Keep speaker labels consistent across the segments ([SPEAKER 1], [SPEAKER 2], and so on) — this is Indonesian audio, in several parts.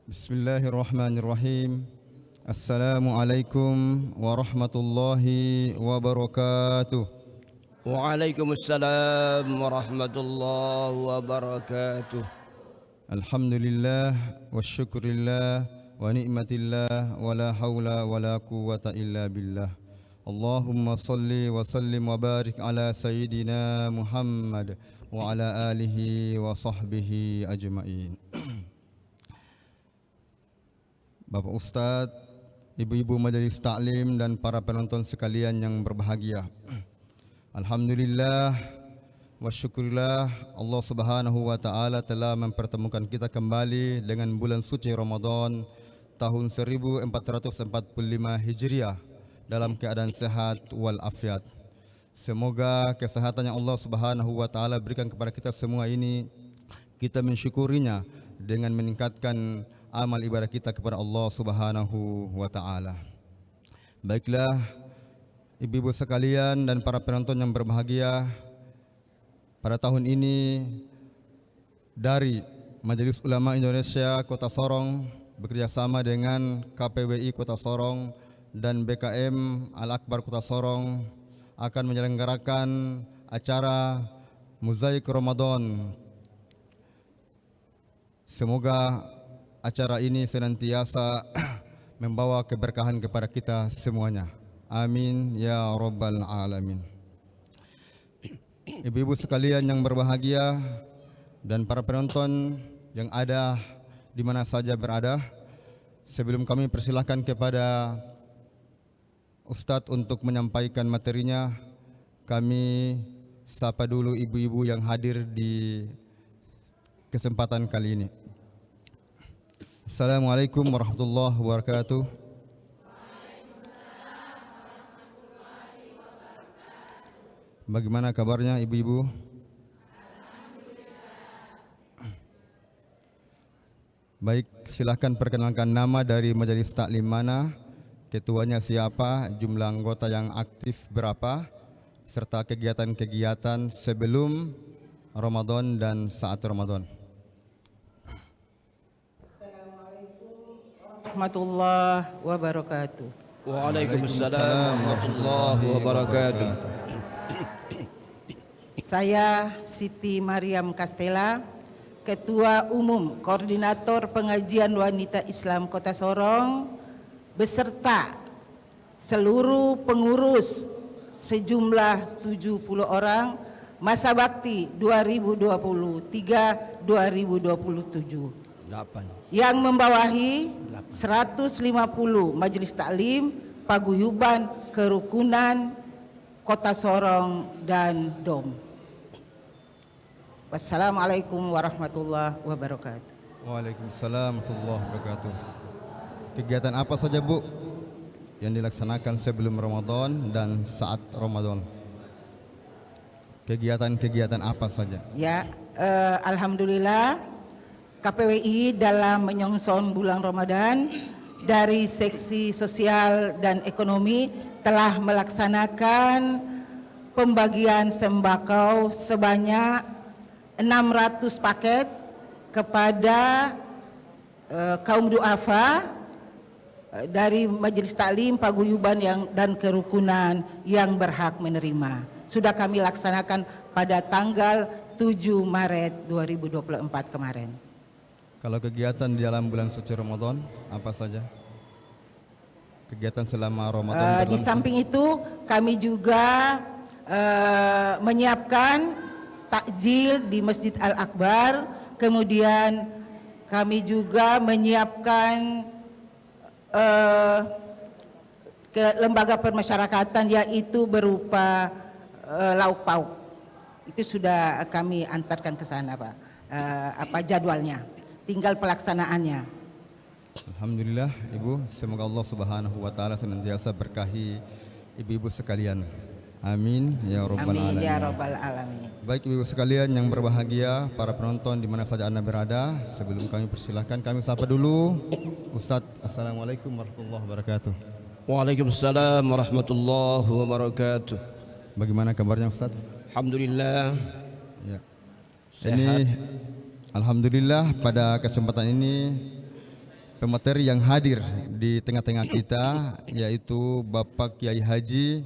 [SPEAKER 1] Bismillahirrahmanirrahim. Assalamualaikum warahmatullahi wabarakatuh.
[SPEAKER 2] Waalaikumsalam warahmatullahi wabarakatuh.
[SPEAKER 1] Alhamdulillah wa syukurillah wa ni'matillah wa la hawla wa la quwwata illa billah. Allahumma salli wa sallim wa barik ala sayyidina Muhammad wa ala alihi wa sahbihi ajma'in. Bapak Ustadz, Ibu-ibu majelis taklim dan para penonton sekalian yang berbahagia. Alhamdulillah wa syukurillah Allah Subhanahu wa taala telah mempertemukan kita kembali dengan bulan suci Ramadan tahun 1445 Hijriah dalam keadaan sehat wal afiat. Semoga kesehatan yang Allah Subhanahu wa taala berikan kepada kita semua ini kita mensyukurinya dengan meningkatkan amal ibadah kita kepada Allah Subhanahu wa taala. Baiklah, ibu-ibu sekalian dan para penonton yang berbahagia, pada tahun ini dari Majelis Ulama Indonesia Kota Sorong bekerjasama dengan KPWI Kota Sorong dan BKM Al-Akbar Kota Sorong akan menyelenggarakan acara Mozaik Ramadan. Semoga acara ini senantiasa membawa keberkahan kepada kita semuanya. Amin ya rabbal alamin. Ibu-ibu sekalian yang berbahagia dan para penonton yang ada di mana saja berada, sebelum kami persilahkan kepada Ustadz untuk menyampaikan materinya, kami sapa dulu ibu-ibu yang hadir di kesempatan kali ini. Assalamualaikum warahmatullahi wabarakatuh. Bagaimana kabarnya ibu-ibu? Baik, silahkan perkenalkan nama dari majelis taklim mana, ketuanya siapa, jumlah anggota yang aktif berapa, serta kegiatan-kegiatan sebelum Ramadan dan saat Ramadan.
[SPEAKER 3] Warahmatullahi wabarakatuh.
[SPEAKER 2] Waalaikumsalam warahmatullahi wabarakatuh.
[SPEAKER 3] Saya Siti Mariam Kastela, Ketua Umum Koordinator Pengajian Wanita Islam Kota Sorong, beserta seluruh pengurus sejumlah 70 orang masa bakti 2023-2027.
[SPEAKER 2] 8.
[SPEAKER 3] Yang membawahi 150 majelis taklim, paguyuban, kerukunan, Kota Sorong dan DOM. Wassalamualaikum warahmatullahi wabarakatuh.
[SPEAKER 1] Waalaikumsalam warahmatullahi wabarakatuh. Kegiatan apa saja Bu yang dilaksanakan sebelum Ramadan dan saat Ramadan? Kegiatan-kegiatan apa saja?
[SPEAKER 3] Ya, alhamdulillah KPWI dalam menyongsong bulan Ramadan dari seksi sosial dan ekonomi telah melaksanakan pembagian sembako sebanyak 600 paket kepada kaum duafa dari majelis taklim, paguyuban dan kerukunan yang berhak menerima. Sudah kami laksanakan pada tanggal 7 Maret 2024 kemarin.
[SPEAKER 1] Kalau kegiatan di dalam bulan suci Ramadan apa saja? Kegiatan selama Ramadan
[SPEAKER 3] di samping itu kami juga menyiapkan takjil di Masjid Al-Akbar, kemudian kami juga menyiapkan ke lembaga permasyarakatan yaitu berupa lauk pauk. Itu sudah kami antarkan ke sana Pak. Apa jadwalnya? Tinggal pelaksanaannya.
[SPEAKER 1] Alhamdulillah Ibu, semoga Allah Subhanahu wa taala senantiasa berkahi ibu-ibu sekalian. Amin ya rabbal alamin.
[SPEAKER 3] Amin ya rabbal alamin.
[SPEAKER 1] Baik ibu sekalian yang berbahagia, para penonton di mana saja Anda berada, sebelum kami persilahkan kami sapa dulu Ustadz. Assalamualaikum warahmatullahi wabarakatuh.
[SPEAKER 2] Waalaikumsalam warahmatullahi wabarakatuh.
[SPEAKER 1] Bagaimana kabarnya Ustadz?
[SPEAKER 2] Alhamdulillah.
[SPEAKER 1] Ya. Ini alhamdulillah pada kesempatan ini pemateri yang hadir di tengah-tengah kita, yaitu Bapak Kiai Haji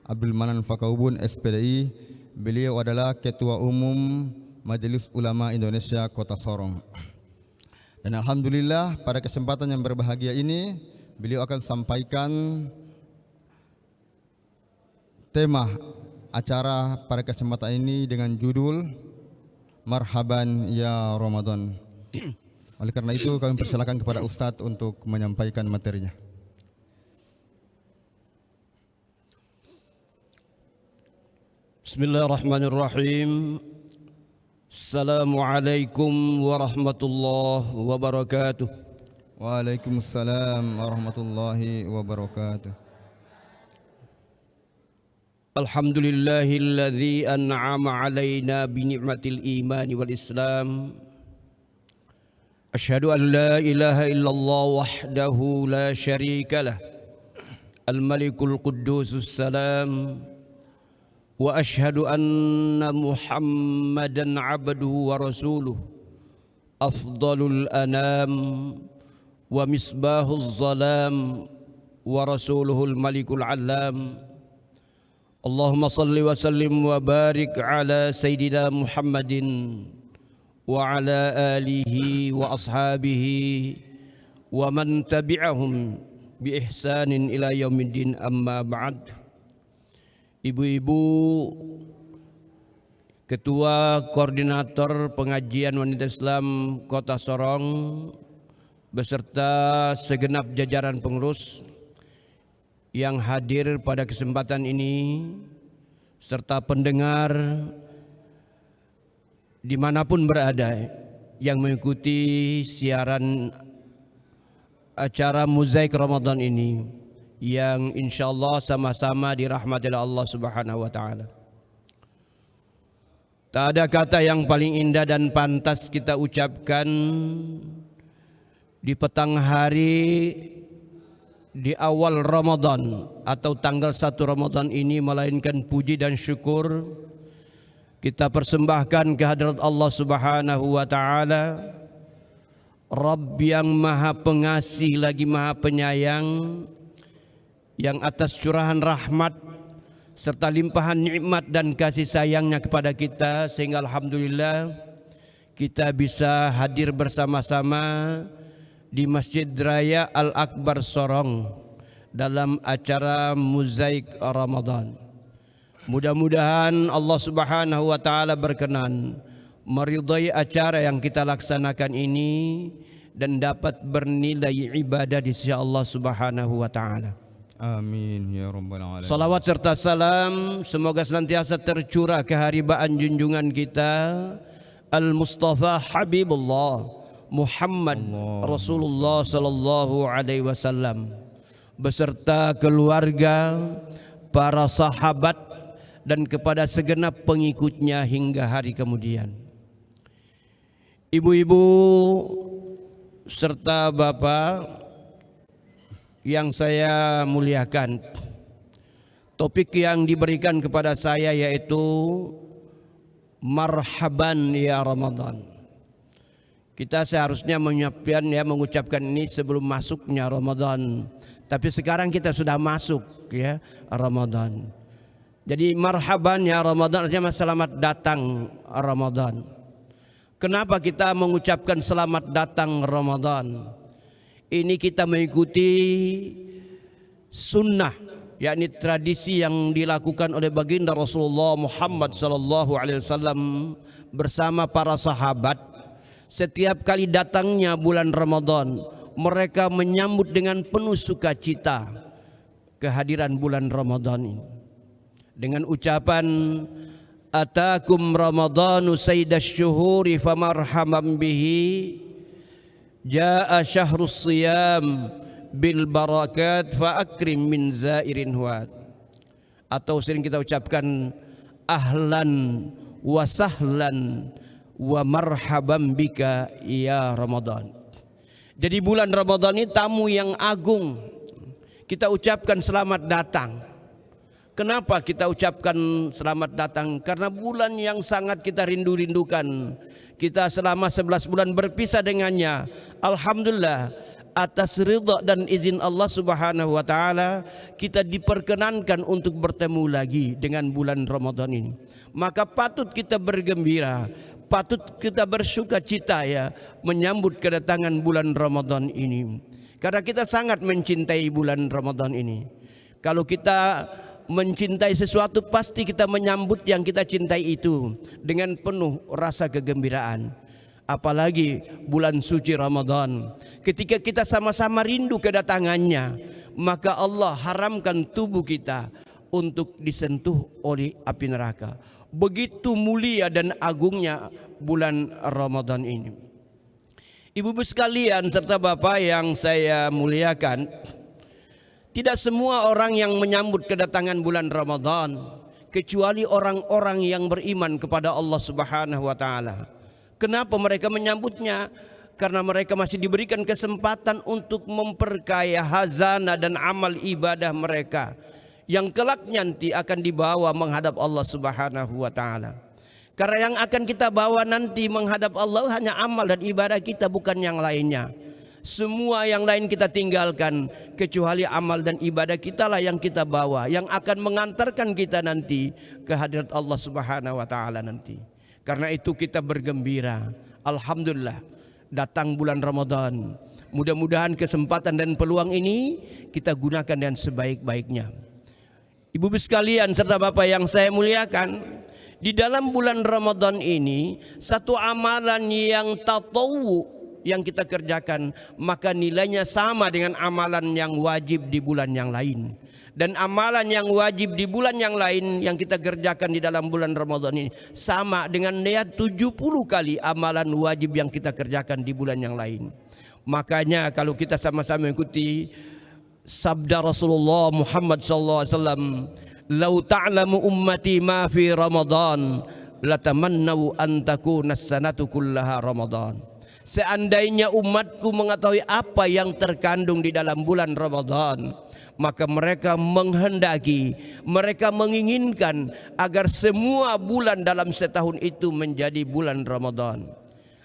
[SPEAKER 1] Abdul Manan Fakaubun SPDI. Beliau adalah Ketua Umum Majelis Ulama Indonesia Kota Sorong. Dan alhamdulillah pada kesempatan yang berbahagia ini beliau akan sampaikan tema acara pada kesempatan ini dengan judul Marhaban Ya Ramadan. Oleh karena itu kami persilakan kepada Ustadz untuk menyampaikan materinya.
[SPEAKER 2] Bismillahirrahmanirrahim. Assalamualaikum warahmatullahi wabarakatuh.
[SPEAKER 1] Waalaikumsalam warahmatullahi wabarakatuh.
[SPEAKER 2] Alhamdulillahilladzi an'ama alaina bi ni'matil iman wal islam. Asyhadu an la ilaha illallah wahdahu la syarika lah. Al-Malikul Quddusus Salam. Wa asyhadu anna Muhammadan abduhu wa rasuluh. Afdalul anam wa misbahuz zalam wa rasuluhul malikul alam. Allahumma salli wa sallim wa barik ala Sayyidina Muhammadin wa ala alihi wa ashabihi wa man tabi'ahum bi ihsanin ila yaumiddin, amma ba'd. Ibu-ibu Ketua Koordinator Pengajian Wanita Islam Kota Sorong beserta segenap jajaran pengurus yang hadir pada kesempatan ini, serta pendengar dimanapun berada yang mengikuti siaran acara Mozaik Ramadan ini, yang insyaallah sama-sama dirahmati oleh Allah Subhanahu wa taala. Tak ada kata yang paling indah dan pantas kita ucapkan di petang hari di awal Ramadan atau tanggal 1 Ramadan ini, melainkan puji dan syukur kita persembahkan kehadirat Allah Subhanahu wa taala, Rabb yang Maha Pengasih lagi Maha Penyayang, yang atas curahan rahmat serta limpahan nikmat dan kasih sayangnya kepada kita, sehingga alhamdulillah kita bisa hadir bersama-sama di Masjid Raya Al-Akbar Sorong dalam acara Mozaik Ramadan. Mudah-mudahan Allah Subhanahu wa taala berkenan meridai acara yang kita laksanakan ini dan dapat bernilai ibadah di sisi Allah Subhanahu wa taala.
[SPEAKER 1] Amin ya rabbal alamin.
[SPEAKER 2] Salawat serta salam semoga senantiasa tercurah keharibaan junjungan kita Al-Mustafa Habibullah Muhammad Rasulullah sallallahu alaihi wasallam beserta keluarga, para sahabat dan kepada segenap pengikutnya hingga hari kemudian. Ibu-ibu serta bapak yang saya muliakan, topik yang diberikan kepada saya yaitu Marhaban Ya Ramadan. Kita seharusnya mengucapkan ini sebelum masuknya Ramadan, tapi sekarang kita sudah masuk ya Ramadan. Jadi marhaban ya Ramadan artinya selamat datang Ramadan. Kenapa kita mengucapkan selamat datang Ramadan? Ini kita mengikuti sunnah, yakni tradisi yang dilakukan oleh baginda Rasulullah Muhammad sallallahu alaihi wasallam bersama para sahabat. Setiap kali datangnya bulan Ramadan, mereka menyambut dengan penuh sukacita kehadiran bulan Ramadan ini dengan ucapan atakum ramadhanu sayyidash syuhuri famarhaban bihi jaa syahrus siyam bil barakat fa akrim min zairin huat. Atau sering kita ucapkan ahlan wa sahlan wa marhaban bika ya Ramadan. Jadi bulan Ramadan ini tamu yang agung. Kita ucapkan selamat datang. Kenapa kita ucapkan selamat datang? Karena bulan yang sangat kita rindu-rindukan. Kita selama 11 bulan berpisah dengannya. Alhamdulillah atas ridha dan izin Allah Subhanahu wa taala, kita diperkenankan untuk bertemu lagi dengan bulan Ramadan ini. Maka patut kita bergembira, patut kita bersuka cita ya menyambut kedatangan bulan Ramadan ini. Karena kita sangat mencintai bulan Ramadan ini. Kalau kita mencintai sesuatu, pasti kita menyambut yang kita cintai itu dengan penuh rasa kegembiraan. Apalagi bulan suci Ramadan, ketika kita sama-sama rindu kedatangannya, maka Allah haramkan tubuh kita untuk disentuh oleh api neraka. Begitu mulia dan agungnya bulan Ramadan ini. Ibu-ibu sekalian serta bapak yang saya muliakan, tidak semua orang yang menyambut kedatangan bulan Ramadan kecuali orang-orang yang beriman kepada Allah Subhanahu wa taala. Kenapa mereka menyambutnya? Karena mereka masih diberikan kesempatan untuk memperkaya hazana dan amal ibadah mereka yang kelak nanti akan dibawa menghadap Allah Subhanahu wa taala. Karena yang akan kita bawa nanti menghadap Allah hanya amal dan ibadah kita, bukan yang lainnya. Semua yang lain kita tinggalkan, kecuali amal dan ibadah kita lah yang kita bawa, yang akan mengantarkan kita nanti ke hadirat Allah Subhanahu wa taala nanti. Karena itu kita bergembira. Alhamdulillah datang bulan Ramadan. Mudah-mudahan kesempatan dan peluang ini kita gunakan dengan sebaik-baiknya. Ibu-ibu sekalian serta bapak yang saya muliakan, di dalam bulan Ramadan ini satu amalan yang tatawu yang kita kerjakan, maka nilainya sama dengan amalan yang wajib di bulan yang lain. Dan amalan yang wajib di bulan yang lain yang kita kerjakan di dalam bulan Ramadan ini sama dengan niat 70 kali amalan wajib yang kita kerjakan di bulan yang lain. Makanya kalau kita sama-sama mengikuti sabda Rasulullah Muhammad sallallahu alaihi wasallam, "Lau ta'lamu ummati ma fi Ramadan, latamannau an takuna as-sanatu kullaha Ramadan." Seandainya umatku mengetahui apa yang terkandung di dalam bulan Ramadan, maka mereka menghendaki, mereka menginginkan agar semua bulan dalam setahun itu menjadi bulan Ramadan.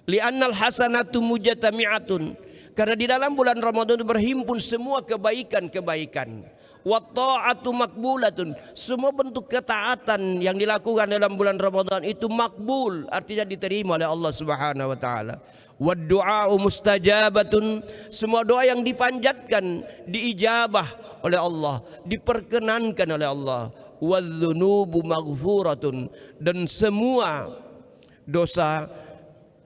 [SPEAKER 2] Li'annal hasanatu mujtami'atun, karena di dalam bulan Ramadan itu berhimpun semua kebaikan-kebaikan. Wa ta'atu makbulatun, semua bentuk ketaatan yang dilakukan dalam bulan Ramadan itu makbul, artinya diterima oleh Allah Subhanahu wa taala. Wa du'a'u mustajabatun, semua doa yang dipanjatkan diijabah oleh Allah, diperkenankan oleh Allah. Wa dzunubu maghfuratun, dan semua dosa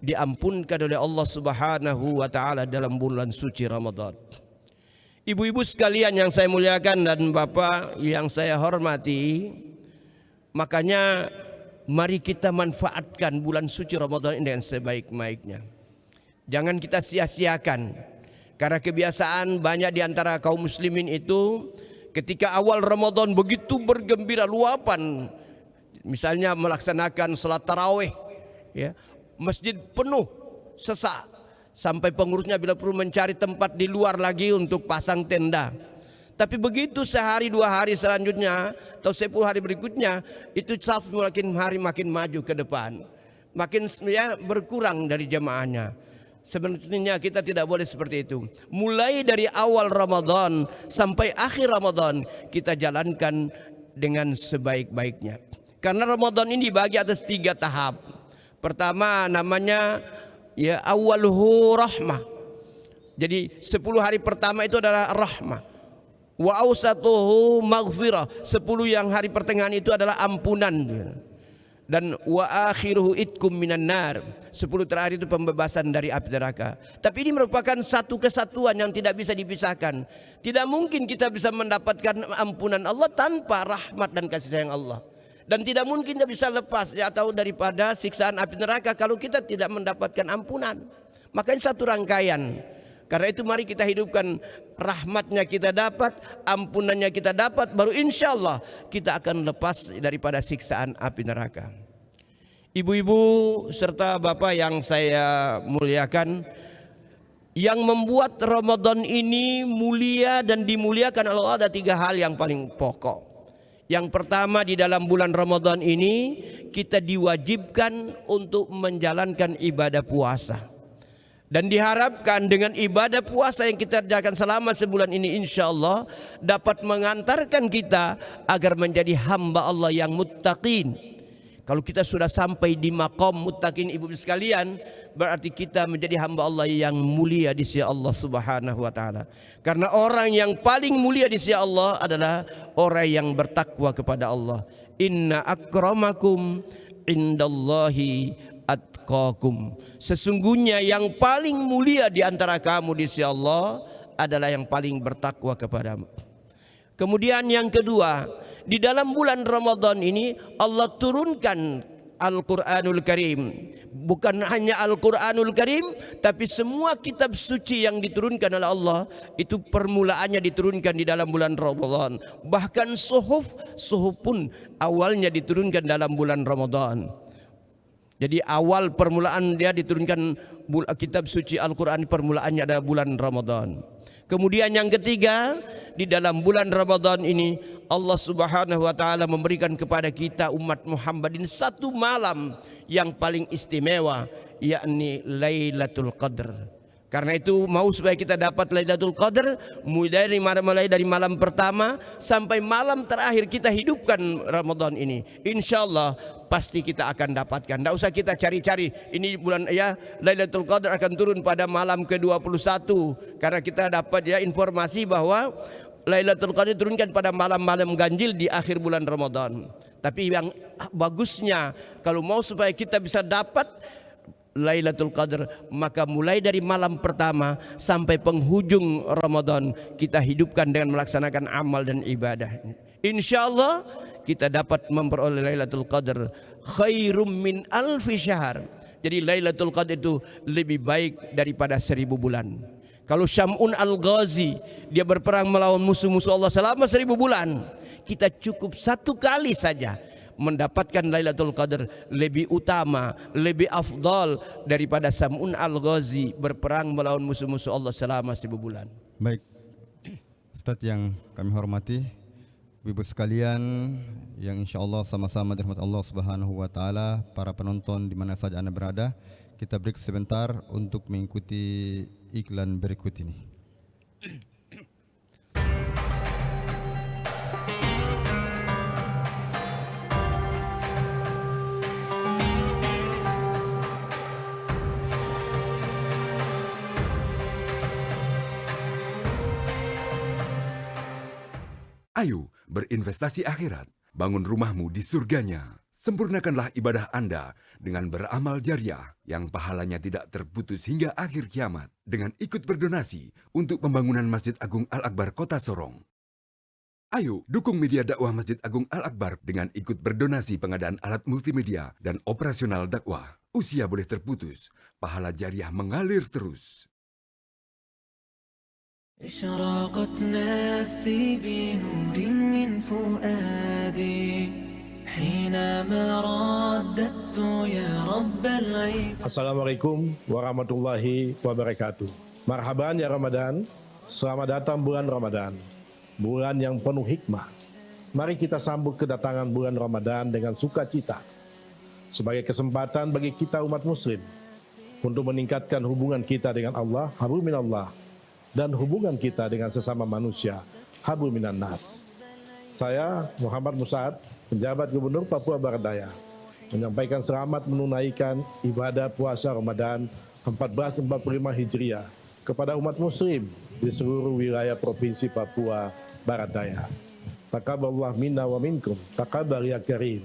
[SPEAKER 2] diampunkan oleh Allah Subhanahu wa taala dalam bulan suci Ramadan. Ibu-ibu sekalian yang saya muliakan dan bapak yang saya hormati, makanya mari kita manfaatkan bulan suci Ramadan ini dengan sebaik-baiknya. Jangan kita sia-siakan. Karena kebiasaan banyak di antara kaum muslimin itu ketika awal Ramadan begitu bergembira luapan. Misalnya melaksanakan salat tarawih, ya, masjid penuh sesak. Sampai pengurusnya bila perlu mencari tempat di luar lagi untuk pasang tenda. Tapi begitu sehari dua hari selanjutnya atau 10 hari berikutnya, itu saf makin maju ke depan, makin ya berkurang dari jemaahnya. Sebenarnya kita tidak boleh seperti itu. Mulai dari awal Ramadan sampai akhir Ramadan kita jalankan dengan sebaik-baiknya. Karena Ramadan ini dibagi atas 3 tahap. Pertama namanya ya awwaluhu rahmah. Jadi 10 hari pertama itu adalah rahmah. Wa awsatuhu maghfirah. 10 yang hari pertengahan itu adalah ampunan. Dan wa akhiruhu itkum minan nar. 10 terakhir itu pembebasan dari api neraka. Tapi ini merupakan satu kesatuan yang tidak bisa dipisahkan. Tidak mungkin kita bisa mendapatkan ampunan Allah tanpa rahmat dan kasih sayang Allah. Dan tidak mungkin kita bisa lepas ya, atau daripada siksaan api neraka kalau kita tidak mendapatkan ampunan. Makanya satu rangkaian. Karena itu mari kita hidupkan rahmatnya kita dapat, ampunannya kita dapat, baru insya Allah kita akan lepas daripada siksaan api neraka. Ibu-ibu serta bapak yang saya muliakan, yang membuat Ramadan ini mulia dan dimuliakan oleh Allah ada 3 hal yang paling pokok. Yang pertama, di dalam bulan Ramadan ini kita diwajibkan untuk menjalankan ibadah puasa. Dan diharapkan dengan ibadah puasa yang kita kerjakan selama sebulan ini, insya Allah dapat mengantarkan kita agar menjadi hamba Allah yang muttaqin. Kalau kita sudah sampai di maqam muttaqin, ibu-ibu sekalian, berarti kita menjadi hamba Allah yang mulia di sisi Allah Subhanahu wa taala. Karena orang yang paling mulia di sisi Allah adalah orang yang bertakwa kepada Allah. Inna akramakum indallahi atqakum. Sesungguhnya yang paling mulia di antara kamu di sisi Allah adalah yang paling bertakwa kepadamu. Kemudian yang kedua, di dalam bulan Ramadan ini Allah turunkan Al-Quranul Karim. Bukan hanya Al-Quranul Karim, tapi semua kitab suci yang diturunkan oleh Allah itu permulaannya diturunkan di dalam bulan Ramadan. Bahkan suhuf pun awalnya diturunkan dalam bulan Ramadan. Jadi awal permulaan dia diturunkan kitab suci Al-Quran, permulaannya adalah bulan Ramadan. Kemudian yang ketiga, di dalam bulan Ramadan ini Allah Subhanahu wa taala memberikan kepada kita umat Muhammadin satu malam yang paling istimewa, yakni Lailatul Qadar. Karena itu mau supaya kita dapat Lailatul Qadar, mulai dari malam pertama sampai malam terakhir kita hidupkan Ramadan ini. Insya Allah pasti kita akan dapatkan. Tidak usah kita cari-cari. Ini bulan ya Lailatul Qadar akan turun pada malam ke-21. Karena kita dapat ya informasi bahwa Lailatul Qadar turunkan pada malam-malam ganjil di akhir bulan Ramadan. Tapi yang bagusnya kalau mau supaya kita bisa dapat Lailatul Qadar, maka mulai dari malam pertama sampai penghujung Ramadan kita hidupkan dengan melaksanakan amal dan ibadah. Insya Allah kita dapat memperoleh Lailatul Qadar khairum min alfi syahr. Jadi Lailatul Qadar itu lebih baik daripada 1000 bulan. Kalau Syam'un al-Ghazi dia berperang melawan musuh-musuh Allah selama 1000 bulan, kita cukup satu kali saja mendapatkan Lailatul Qadar lebih utama, lebih afdal daripada Sam'un al-Ghazi berperang melawan musuh-musuh Allah selama 1000 bulan.
[SPEAKER 1] Baik, Ustaz yang kami hormati, ibu sekalian yang insya Allah sama-sama dirahmati Allah Subhanahu wa taala, para penonton di mana saja Anda berada, kita break sebentar untuk mengikuti iklan berikut ini.
[SPEAKER 4] Ayo berinvestasi akhirat, bangun rumahmu di surganya. Sempurnakanlah ibadah Anda dengan beramal jariah yang pahalanya tidak terputus hingga akhir kiamat dengan ikut berdonasi untuk pembangunan Masjid Agung Al-Akbar Kota Sorong. Ayo dukung media dakwah Masjid Agung Al-Akbar dengan ikut berdonasi pengadaan alat multimedia dan operasional dakwah. Usia boleh terputus, pahala jariah mengalir terus.
[SPEAKER 5] اشرقت نفسي بنور من فؤادي حينما رددت يا رب العباد.
[SPEAKER 6] Assalamualaikum warahmatullahi wabarakatuh. Marhaban ya Ramadan. Selamat datang bulan Ramadan, bulan yang penuh hikmah. Mari kita sambut kedatangan bulan Ramadan dengan sukacita sebagai kesempatan bagi kita umat muslim untuk meningkatkan hubungan kita dengan Allah, hablum minallah, dan hubungan kita dengan sesama manusia, hablum minan nas. Saya Muhammad Musa'ad, penjabat Gubernur Papua Barat Daya, menyampaikan selamat menunaikan ibadah puasa Ramadan 1445 Hijriah kepada umat muslim di seluruh wilayah Provinsi Papua Barat Daya. Taqabbalallahu minna wa minkum, taqabbal ya karim.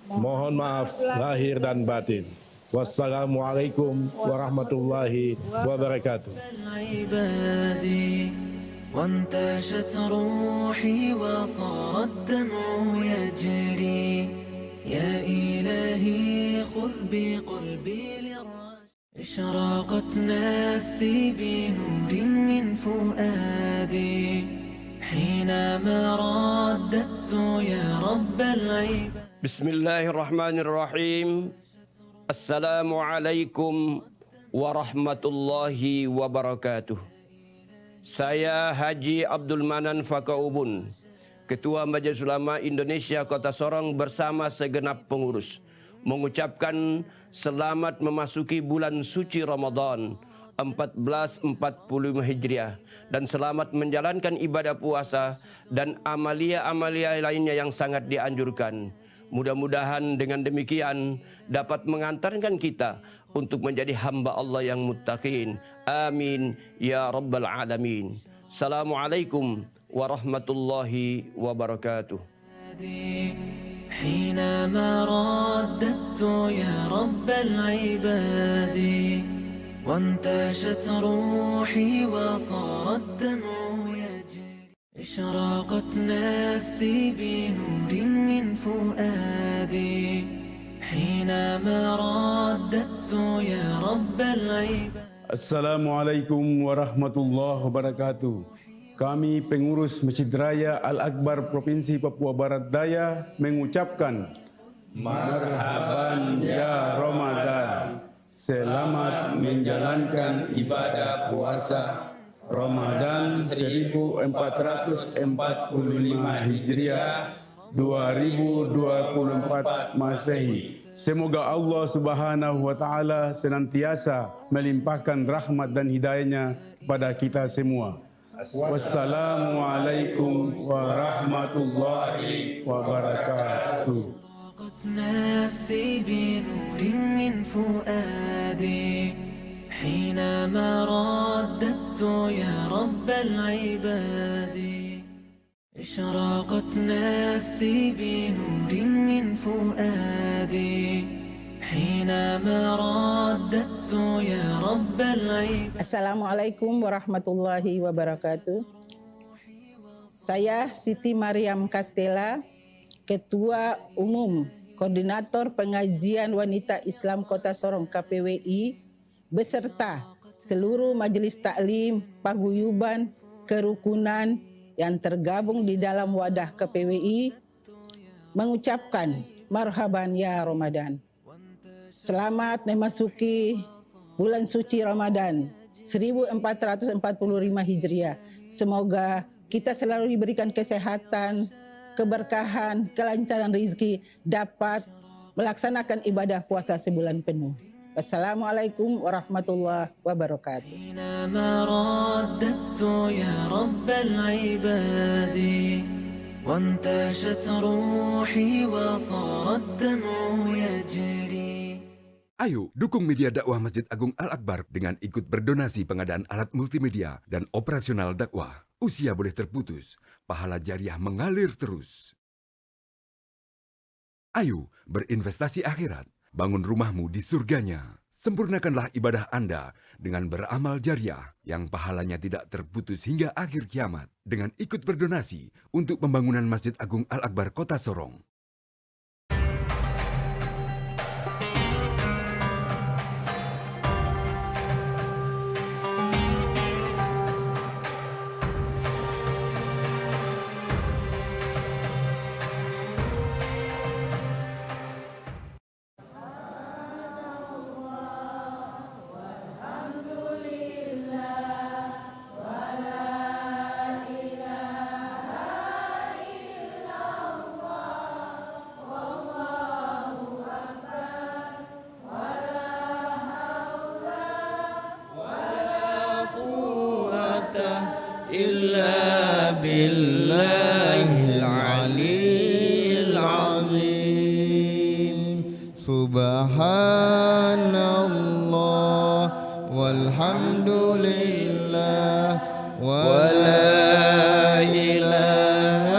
[SPEAKER 6] Mohon maaf lahir dan batin. Wassalamualaikum warahmatullahi wabarakatuh.
[SPEAKER 5] وانتشت روحي وصار الدمع يجري يا إلهي خذ بقلبي للرجاء اشرقت نفسي بنور من فؤادي حينما رددت يا رب العباد.
[SPEAKER 2] بسم الله الرحمن الرحيم. Assalamualaikum warahmatullahi wabarakatuh. Saya Haji Abdul Manan Fakaubun, Ketua Majelis Ulama Indonesia Kota Sorong bersama segenap pengurus, mengucapkan selamat memasuki bulan suci Ramadan 1445 Hijriah, dan selamat menjalankan ibadah puasa dan amalia-amalia lainnya yang sangat dianjurkan. Mudah-mudahan dengan demikian dapat mengantarkan kita untuk menjadi hamba Allah yang muttaqin. Amin ya rabbal alamin. Assalamualaikum warahmatullahi wabarakatuh.
[SPEAKER 5] حينما رددت يا رب العباد وانتشت روحي وصار الدمع يجري اشراقت نفسي بنور من فؤادي حينما رددت يا رب العباد.
[SPEAKER 7] Assalamualaikum warahmatullahi wabarakatuh. Kami pengurus Masjid Raya Al-Akbar Provinsi Papua Barat Daya mengucapkan marhaban ya Ramadan. Selamat menjalankan ibadah puasa Ramadan 1445 Hijriah 2024 Masehi. Semoga Allah Subhanahu wa taala senantiasa melimpahkan rahmat dan hidayahnya kepada kita semua. Wassalamualaikum warahmatullahi wabarakatuh.
[SPEAKER 5] نفسي بنور من فؤادي حينما رددت يا رب العباد اشراقت نفسي بنور من فؤادي حينما رددت يا رب العباد.
[SPEAKER 3] Assalamualaikum warahmatullahi wabarakatuh. Saya Siti Mariam Castella, Ketua Umum Koordinator Pengajian Wanita Islam Kota Sorong KPWI, beserta seluruh Majelis Taklim, Paguyuban, Kerukunan yang tergabung di dalam wadah KPWI, mengucapkan marhaban ya Ramadan. Selamat memasuki bulan suci Ramadan 1445 Hijriah. Semoga kita selalu diberikan kesehatan, keberkahan, kelancaran rezeki, dapat melaksanakan ibadah puasa sebulan penuh. Wassalamualaikum warahmatullahi wabarakatuh.
[SPEAKER 5] حينما رددت يا رب العباد وانتشت روحي وصار الدمع يجري.
[SPEAKER 4] Ayo dukung media dakwah Masjid Agung Al-Akbar dengan ikut berdonasi pengadaan alat multimedia dan operasional dakwah. Usia boleh terputus, pahala jariah mengalir terus. Ayo berinvestasi akhirat, bangun rumahmu di surganya. Sempurnakanlah ibadah Anda dengan beramal jariah yang pahalanya tidak terputus hingga akhir kiamat dengan ikut berdonasi untuk pembangunan Masjid Agung Al-Akbar Kota Sorong.
[SPEAKER 2] إلا بالله العلي العظيم.
[SPEAKER 1] Subhanallah walhamdulillah
[SPEAKER 2] ولا إله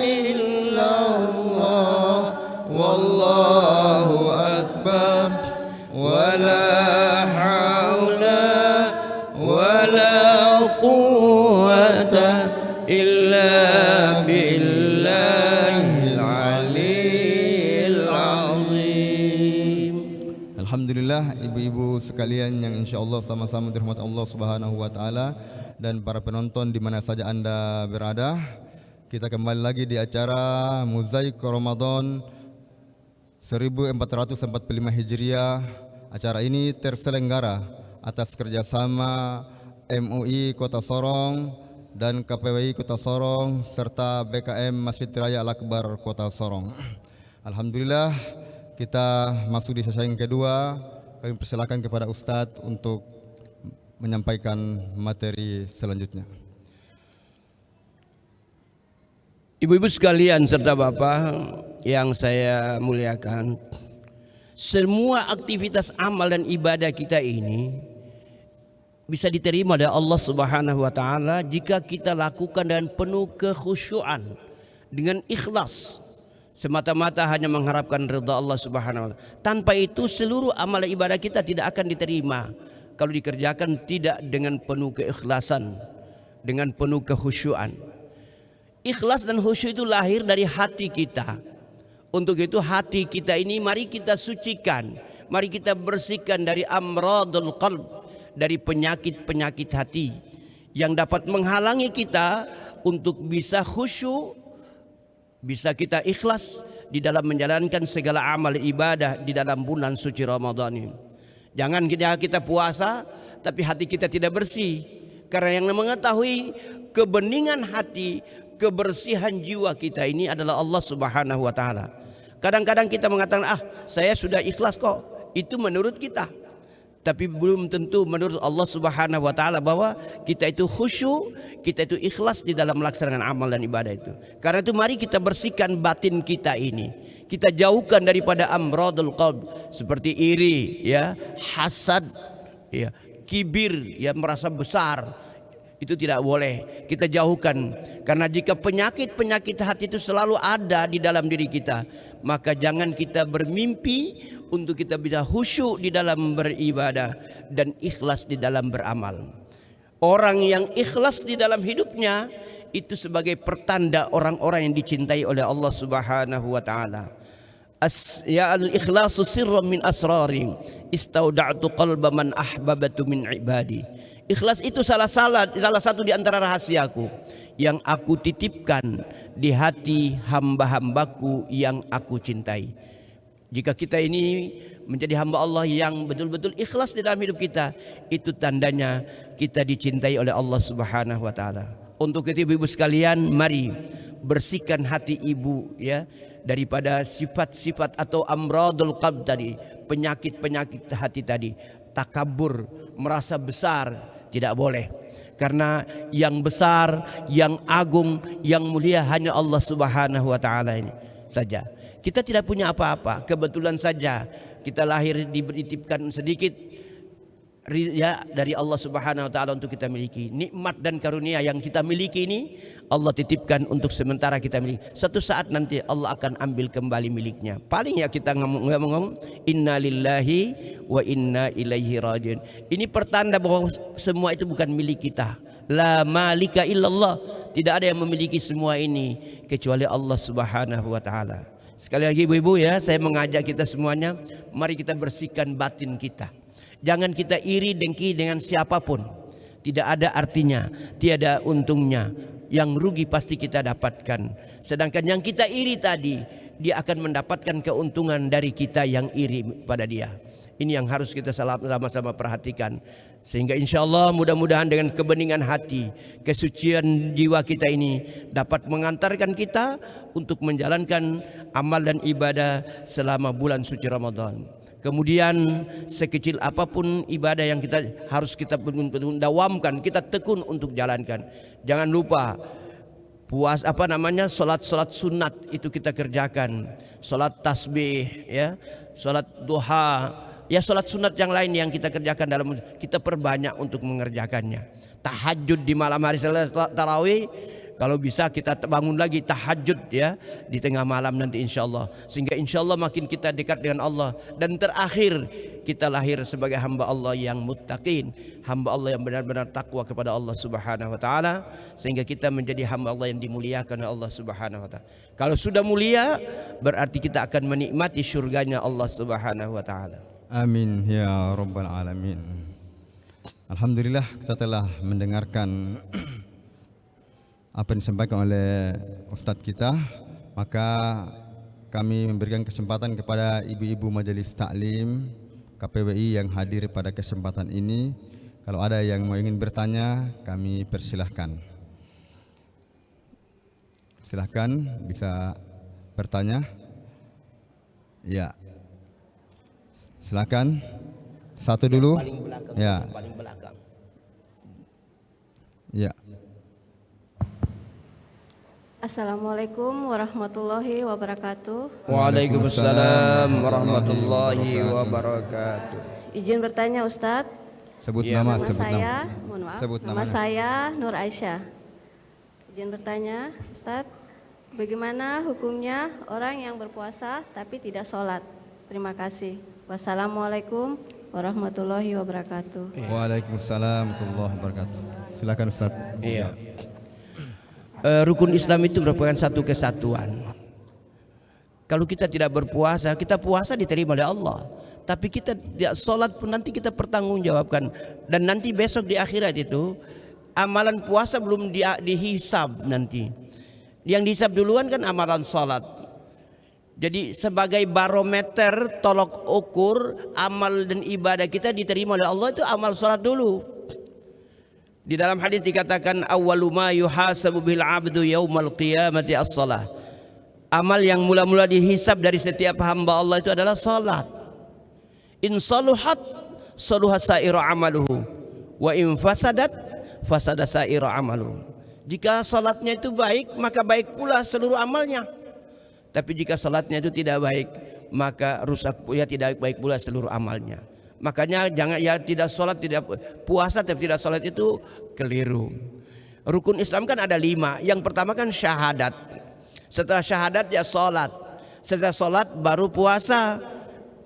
[SPEAKER 2] إلا الله والله أكبر ولا حول ولا قوة إلا بالله العلي العظيم.
[SPEAKER 1] Alhamdulillah ibu-ibu sekalian yang insya-Allah sama-sama dirahmati Allah Subhanahu wa taala dan para penonton di mana saja Anda berada. Kita kembali lagi di acara Mozaik Ramadan 1445 Hijriah. Acara ini terselenggara atas kerjasama MUI Kota Sorong dan KPWI Kota Sorong serta BKM Masjid Raya Al-Akbar Kota Sorong. Alhamdulillah kita masuk di sesi yang kedua. Kami persilakan kepada Ustadz untuk menyampaikan materi selanjutnya.
[SPEAKER 2] Ibu-ibu sekalian serta Bapak yang saya muliakan, semua aktivitas amal dan ibadah kita ini bisa diterima oleh Allah Subhanahu wa taala jika kita lakukan dengan penuh kekhusyuan, dengan ikhlas, semata-mata hanya mengharapkan ridha Allah Subhanahu wa taala. Tanpa itu seluruh amal ibadah kita tidak akan diterima kalau dikerjakan tidak dengan penuh keikhlasan, dengan penuh kekhusyuan. Ikhlas dan khusyuk itu lahir dari hati kita. Untuk itu hati kita ini mari kita sucikan, mari kita bersihkan dari amradul qalb, dari penyakit-penyakit hati yang dapat menghalangi kita untuk bisa khusyuk, bisa kita ikhlas di dalam menjalankan segala amal ibadah di dalam bulan suci Ramadan ini. Jangan kita puasa tapi hati kita tidak bersih, karena yang mengetahui kebeningan hati, kebersihan jiwa kita ini adalah Allah Subhanahu wa taala. Kadang-kadang kita mengatakan, saya sudah ikhlas kok. Itu menurut kita. Tapi belum tentu menurut Allah Subhanahu wa taala bahwa kita itu khusyuk, kita itu ikhlas di dalam melaksanakan amal dan ibadah itu. Karena itu mari kita bersihkan batin kita ini. Kita jauhkan daripada amradul qalb seperti iri, ya, hasad, ya, kibir, ya, merasa besar. Itu tidak boleh kita jauhkan, karena jika penyakit-penyakit hati itu selalu ada di dalam diri kita, maka jangan kita bermimpi untuk kita bisa khusyuk di dalam beribadah dan ikhlas di dalam beramal. Orang yang ikhlas di dalam hidupnya itu sebagai pertanda orang-orang yang dicintai oleh Allah Subhanahu wa taala. Ya al-ikhlasu sirrun min asrari istauda'tu qalba man ahbabtu min ibadi. Ikhlas itu salah satu di antara rahasiaku yang aku titipkan di hati hamba-hambaku yang aku cintai. Jika kita ini menjadi hamba Allah yang betul-betul ikhlas di dalam hidup kita, itu tandanya kita dicintai oleh Allah Subhanahu wa taala. Untuk itu ibu-ibu sekalian, mari bersihkan hati ibu, ya, daripada sifat-sifat atau amradul qalb tadi, penyakit-penyakit hati tadi, takabur, merasa besar. Tidak boleh, karena yang besar, yang agung, yang mulia hanya Allah Subhanahu wa taala ini saja. Kita tidak punya apa-apa, kebetulan saja kita lahir dititipkan sedikit ya dari Allah Subhanahu wa taala untuk kita miliki. Nikmat dan karunia yang kita miliki ini Allah titipkan untuk sementara kita miliki. Suatu saat nanti Allah akan ambil kembali miliknya. Paling ya kita ngomong inna lillahi wa inna ilaihi rajiun. Ini pertanda bahwa semua itu bukan milik kita. La malika illallah. Tidak ada yang memiliki semua ini kecuali Allah Subhanahu wa taala. Sekali lagi ibu-ibu, ya, saya mengajak kita semuanya, mari kita bersihkan batin kita. Jangan kita iri dengki dengan siapapun. Tidak ada artinya, tiada untungnya. Yang rugi pasti kita dapatkan. Sedangkan yang kita iri tadi, dia akan mendapatkan keuntungan dari kita yang iri pada dia. Ini yang harus kita sama-sama perhatikan. Sehingga insya Allah mudah-mudahan dengan kebeningan hati, kesucian jiwa kita ini dapat mengantarkan kita untuk menjalankan amal dan ibadah selama bulan suci Ramadan. Kemudian sekecil apapun ibadah yang kita harus kita dawamkan, kita tekun untuk jalankan. Jangan lupa salat sunat itu kita kerjakan, salat tasbih, ya, salat duha, ya, salat sunat yang lain yang kita kerjakan dalam kita perbanyak untuk mengerjakannya. Tahajud di malam hari tarawih, kalau bisa kita bangun lagi tahajud, ya, di tengah malam nanti insyaallah, sehingga insyaallah makin kita dekat dengan Allah. Dan terakhir kita lahir sebagai hamba Allah yang muttaqin, hamba Allah yang benar-benar takwa kepada Allah Subhanahu wa taala, sehingga kita menjadi hamba Allah yang dimuliakan oleh Allah Subhanahu wa taala. Kalau sudah mulia berarti kita akan menikmati surganya Allah Subhanahu wa taala.
[SPEAKER 1] Amin ya rabbal alamin. Alhamdulillah, kita telah mendengarkan apa yang disampaikan oleh Ustadz kita. Maka kami memberikan kesempatan kepada ibu-ibu majelis taklim KPWI yang hadir pada kesempatan ini. Kalau ada yang mau ingin bertanya, kami persilahkan. Silahkan bisa bertanya. Ya, silakan. Satu dulu.
[SPEAKER 2] Paling belakang,
[SPEAKER 1] Ya.
[SPEAKER 2] paling belakang.
[SPEAKER 1] Ya.
[SPEAKER 8] Assalamualaikum warahmatullahi wabarakatuh.
[SPEAKER 2] Waalaikumsalam warahmatullahi wabarakatuh.
[SPEAKER 8] Izin bertanya Ustadz.
[SPEAKER 1] Sebut
[SPEAKER 2] Iya.
[SPEAKER 1] nama,
[SPEAKER 8] Nama
[SPEAKER 1] sebut
[SPEAKER 8] saya,
[SPEAKER 1] nama.
[SPEAKER 8] mohon maaf.
[SPEAKER 1] Sebut
[SPEAKER 8] Nama
[SPEAKER 1] namanya.
[SPEAKER 8] saya Nur Aisyah. Izin bertanya Ustadz, bagaimana hukumnya orang yang berpuasa tapi tidak sholat? Terima kasih. Wassalamualaikum warahmatullahi wabarakatuh.
[SPEAKER 1] Waalaikumsalam warahmatullahi wabarakatuh. Silakan Ustaz.
[SPEAKER 2] Iya. Rukun Islam itu merupakan satu kesatuan. Kalau kita tidak berpuasa, kita puasa diterima oleh Allah. Tapi kita tidak sholat pun nanti kita pertanggungjawabkan. Dan nanti besok di akhirat itu amalan puasa belum dihisab nanti. Yang dihisab duluan kan amalan sholat. Jadi sebagai barometer tolok ukur amal dan ibadah kita diterima oleh Allah itu amal sholat dulu. Di dalam hadis dikatakan awwalu ma yuhasabu bil 'abdu yaumal qiyamati as-shalah. Amal yang mula-mula dihisab dari setiap hamba Allah itu adalah salat. In saluhat saluha sa'iru amaluhu wa in fasadat fasada sa'iru amaluhu. Jika salatnya itu baik, maka baik pula seluruh amalnya. Tapi jika salatnya itu tidak baik, maka rusak ya tidak baik pula seluruh amalnya. Makanya jangan ya tidak sholat, tidak puasa tapi tidak sholat itu keliru. Rukun Islam kan ada 5. Yang pertama kan syahadat. Setelah syahadat ya sholat. Setelah sholat baru puasa.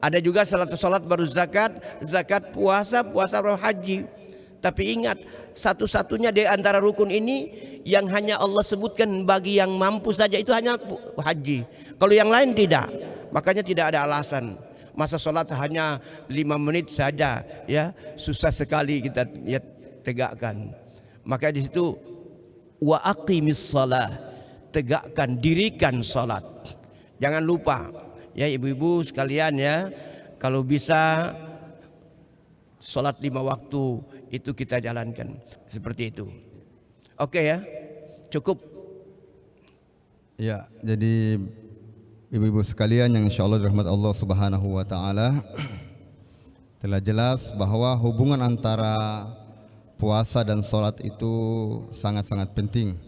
[SPEAKER 2] Ada juga sholat baru zakat, zakat puasa, puasa baru haji. Tapi ingat, satu-satunya di antara rukun ini yang hanya Allah sebutkan bagi yang mampu saja itu hanya haji. Kalau yang lain tidak. Makanya tidak ada alasan. Masa sholat hanya 5 menit saja, ya susah sekali kita ya, tegakkan. Maka di situ wa aqimis shalah, tegakkan, dirikan sholat. Jangan lupa, ya ibu-ibu sekalian ya, kalau bisa sholat 5 waktu itu kita jalankan seperti itu. Oke ya, cukup.
[SPEAKER 1] Ya, jadi ibu-ibu sekalian yang insya Allah dirahmati Allah Subhanahu wa Ta'ala, telah jelas bahwa hubungan antara puasa dan sholat itu sangat-sangat penting.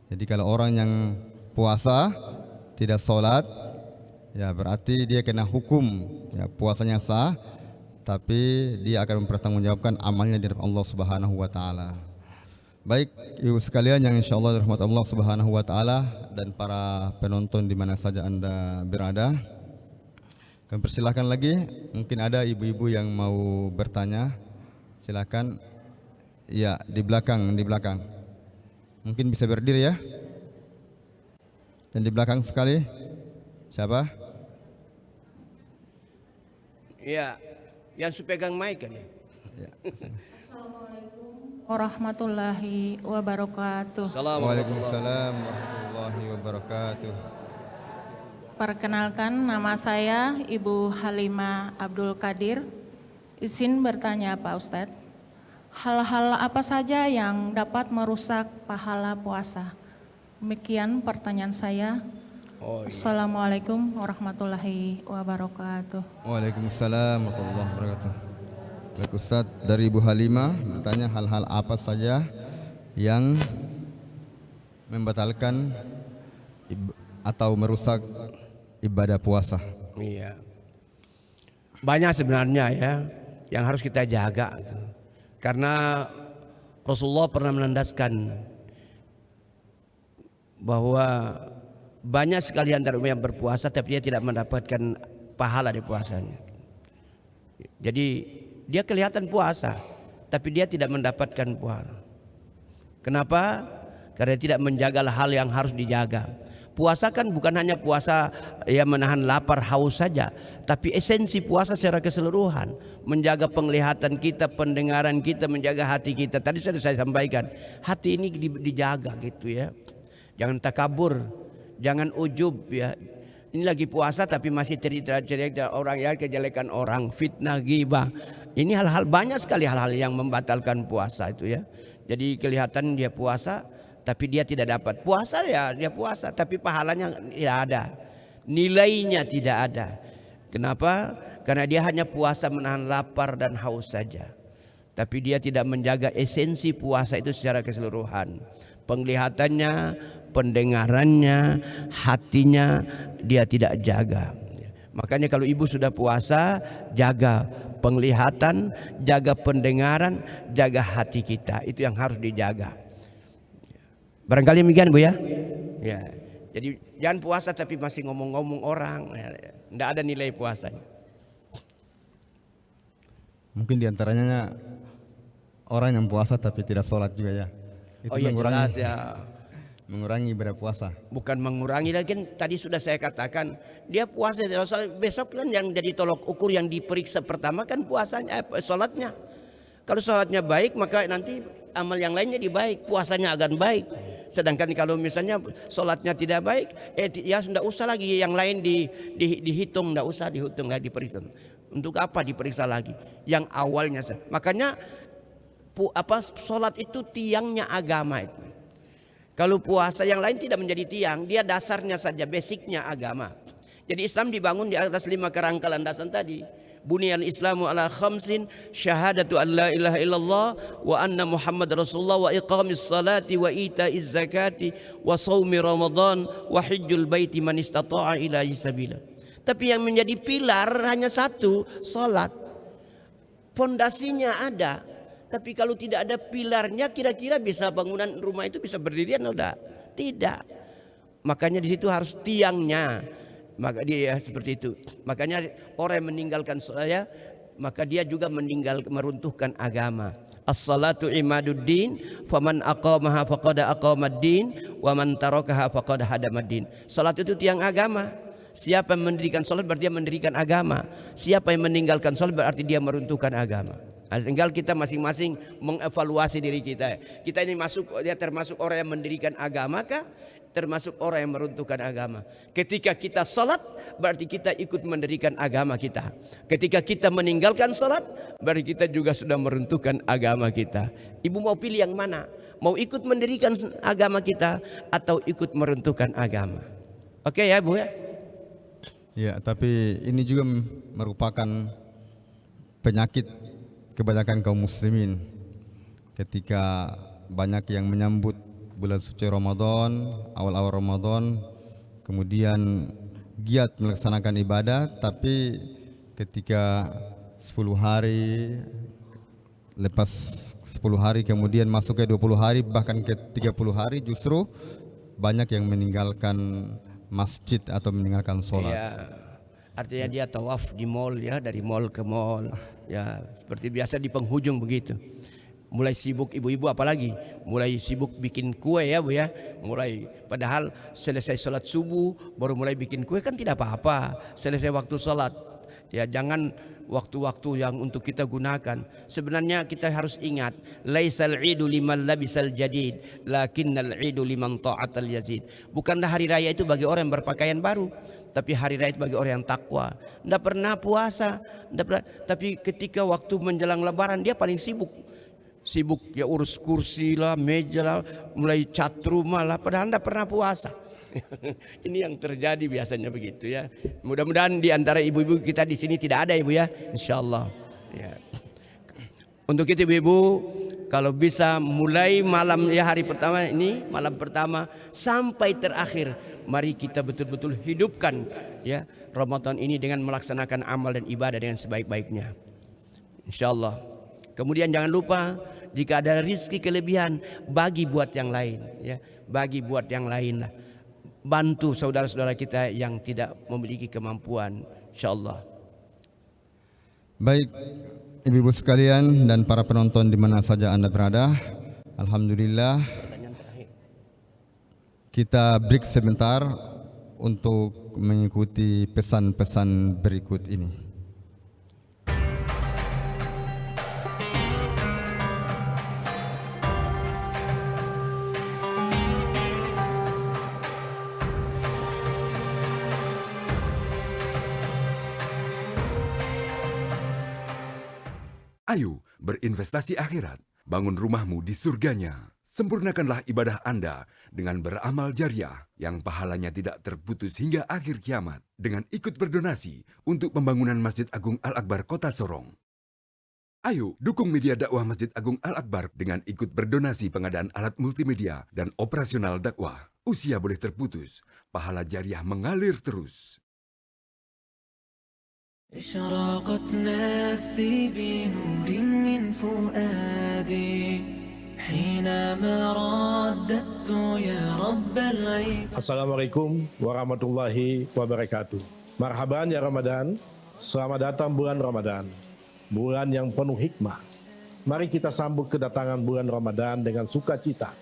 [SPEAKER 1] Jadi kalau orang yang puasa tidak sholat, ya berarti dia kena hukum, ya puasanya sah, tapi dia akan mempertanggungjawabkan amalnya di hadapan Allah Subhanahu wa Ta'ala. Baik ibu sekalian yang insya Allah dirahmati Allah Subhanahu wa Ta'ala dan para penonton di mana saja Anda berada, kami persilahkan lagi, mungkin ada ibu-ibu yang mau bertanya, silakan. Ya, di belakang. Mungkin bisa berdiri ya. Dan di belakang sekali, siapa?
[SPEAKER 2] Ya, yang pegang mic kan ya.
[SPEAKER 9] Warahmatullahi wabarakatuh.
[SPEAKER 1] Waalaikumsalam warahmatullahi wabarakatuh.
[SPEAKER 9] Perkenalkan, nama saya Ibu Halimah Abdul Qadir. Izin bertanya Pak Ustadz, hal-hal apa saja yang dapat merusak pahala puasa? Demikian pertanyaan saya. Assalamualaikum warahmatullahi wabarakatuh.
[SPEAKER 1] Waalaikumsalam warahmatullahi wabarakatuh. Baik Ustaz, dari Ibu Halimah bertanya hal-hal apa saja yang membatalkan atau merusak ibadah puasa.
[SPEAKER 2] Iya. Banyak sebenarnya ya yang harus kita jaga. Karena Rasulullah pernah menandaskan bahwa banyak sekali antara umat yang berpuasa tapi dia tidak mendapatkan pahala di puasanya. Jadi dia kelihatan puasa tapi dia tidak mendapatkan pahala. Kenapa? Karena dia tidak menjaga hal yang harus dijaga. Puasa kan bukan hanya puasa yang menahan lapar haus saja, tapi esensi puasa secara keseluruhan, menjaga penglihatan kita, pendengaran kita, menjaga hati kita. Tadi sudah saya sampaikan, hati ini dijaga gitu ya. Jangan takabur, jangan ujub ya. Ini lagi puasa tapi masih cerita orang ya, kejelekan orang, fitnah, ghibah. Ini hal-hal banyak sekali hal-hal yang membatalkan puasa itu ya. Jadi kelihatan dia puasa tapi dia tidak dapat. Puasa ya dia puasa tapi pahalanya tidak ada. Nilainya tidak ada. Kenapa? Karena dia hanya puasa menahan lapar dan haus saja. tapi dia tidak menjaga esensi puasa itu secara keseluruhan. Penglihatannya, pendengarannya, hatinya dia tidak jaga. Makanya kalau ibu sudah puasa, jaga penglihatan, jaga pendengaran, jaga hati kita. Itu yang harus dijaga. Barangkali demikian Bu ya. Ya. Jadi jangan puasa tapi masih ngomong-ngomong orang, tidak ada nilai puasanya.
[SPEAKER 1] Mungkin diantaranya orang yang puasa tapi tidak sholat juga ya. Itu
[SPEAKER 2] Iya
[SPEAKER 1] mengurangi,
[SPEAKER 2] jelas ya.
[SPEAKER 1] mengurangi ibadah puasa.
[SPEAKER 2] Bukan mengurangi lagi, tadi sudah saya katakan dia puasa besok kan yang jadi tolok ukur yang diperiksa pertama kan puasanya, sholatnya. Kalau sholatnya baik maka nanti amal yang lainnya dibaik, puasanya akan baik. Sedangkan kalau misalnya sholatnya tidak baik, ya sudah usah lagi yang lain dihitung, tidak usah dihitung lagi, diperhitung. Untuk apa diperiksa lagi? Yang awalnya, makanya sholat itu tiangnya agama itu. Kalau puasa yang lain tidak menjadi tiang, dia dasarnya saja, basicnya agama. Jadi Islam dibangun di atas 5 kerangka landasan tadi. Buniyal Islamu ala khamsin, syahadatu an la ilaha illallah wa anna Muhammad Rasulullah wa iqamis salati wa ita'iz zakati wa saumi Ramadan wa hijjul baiti man istata'a ilaihi sabila. Tapi yang menjadi pilar hanya satu, salat. Pondasinya ada. Tapi kalau tidak ada pilarnya, kira-kira bisa bangunan rumah itu bisa berdirian atau tidak? Tidak. Makanya di situ harus tiangnya. Maka dia seperti itu. Makanya orang yang meninggalkan salat, maka dia juga meruntuhkan agama. As-salatu imaduddin, faman aqamaha faqad aqamaddin, wa man tarakaha faqad hadamaddin. Salat itu tiang agama. Siapa yang mendirikan salat berarti dia mendirikan agama. Siapa yang meninggalkan salat berarti dia meruntuhkan agama. Tinggal kita masing-masing mengevaluasi diri kita. Kita ini dia termasuk orang yang mendirikan agama kah? Termasuk orang yang meruntuhkan agama. Ketika kita salat berarti kita ikut mendirikan agama kita. Ketika kita meninggalkan salat berarti kita juga sudah meruntuhkan agama kita. Ibu mau pilih yang mana? Mau ikut mendirikan agama kita atau ikut meruntuhkan agama? Oke ya Bu ya?
[SPEAKER 1] Ya, tapi ini juga merupakan penyakit kebanyakan kaum muslimin. Ketika banyak yang menyambut bulan suci Ramadan, awal-awal Ramadan, kemudian giat melaksanakan ibadah, tapi ketika 10 hari, lepas 10 hari kemudian masuk ke 20 hari, bahkan ke 30 hari, justru banyak yang meninggalkan masjid atau meninggalkan sholat.
[SPEAKER 2] Ya, artinya dia tawaf di mall ya, dari mall ke mall. Ya, seperti biasa di penghujung begitu. Mulai sibuk ibu-ibu apalagi, mulai sibuk bikin kue ya Bu ya. Mulai padahal selesai sholat subuh baru mulai bikin kue kan tidak apa-apa. Selesai waktu sholat. Ya jangan waktu-waktu yang untuk kita gunakan. Sebenarnya kita harus ingat, laisal idu liman labisal jadid, lakinnal idu liman ta'atal yazid. Bukanlah hari raya itu bagi orang yang berpakaian baru, tapi hari raya itu bagi orang yang takwa. Tidak pernah puasa, tapi ketika waktu menjelang lebaran dia paling sibuk. Sibuk ya urus kursi lah, meja lah, mulai cat rumah lah, padahal tidak pernah puasa. Ini yang terjadi biasanya begitu ya. Mudah-mudahan di antara ibu-ibu kita di sini tidak ada ibu ya, insyaallah. Ya. Untuk itu ibu-ibu, kalau bisa mulai malam ya hari pertama ini, malam pertama sampai terakhir, mari kita betul-betul hidupkan ya Ramadan ini dengan melaksanakan amal dan ibadah dengan sebaik-baiknya. Insyaallah. Kemudian jangan lupa jika ada rezeki kelebihan bagi buat yang lain ya, bagi buat yang lain lah. Bantu saudara-saudara kita yang tidak memiliki kemampuan insyaallah.
[SPEAKER 1] Baik ibu-ibu sekalian dan para penonton di mana saja Anda berada, alhamdulillah kita break sebentar untuk mengikuti pesan-pesan berikut ini.
[SPEAKER 4] Ayo berinvestasi akhirat, bangun rumahmu di surganya. Sempurnakanlah ibadah Anda dengan beramal jariah yang pahalanya tidak terputus hingga akhir kiamat dengan ikut berdonasi untuk pembangunan Masjid Agung Al-Akbar Kota Sorong. Ayo dukung media dakwah Masjid Agung Al-Akbar dengan ikut berdonasi pengadaan alat multimedia dan operasional dakwah. Usia boleh terputus, pahala jariah mengalir terus.
[SPEAKER 5] اشرقت نفسي بنور من فؤادي حينما رددت يا رب العباد.
[SPEAKER 6] Assalamualaikum warahmatullahi wabarakatuh. Marhaban ya Ramadan. Selamat datang bulan Ramadan. Bulan yang penuh hikmah. Mari kita sambut kedatangan bulan Ramadan dengan sukacita.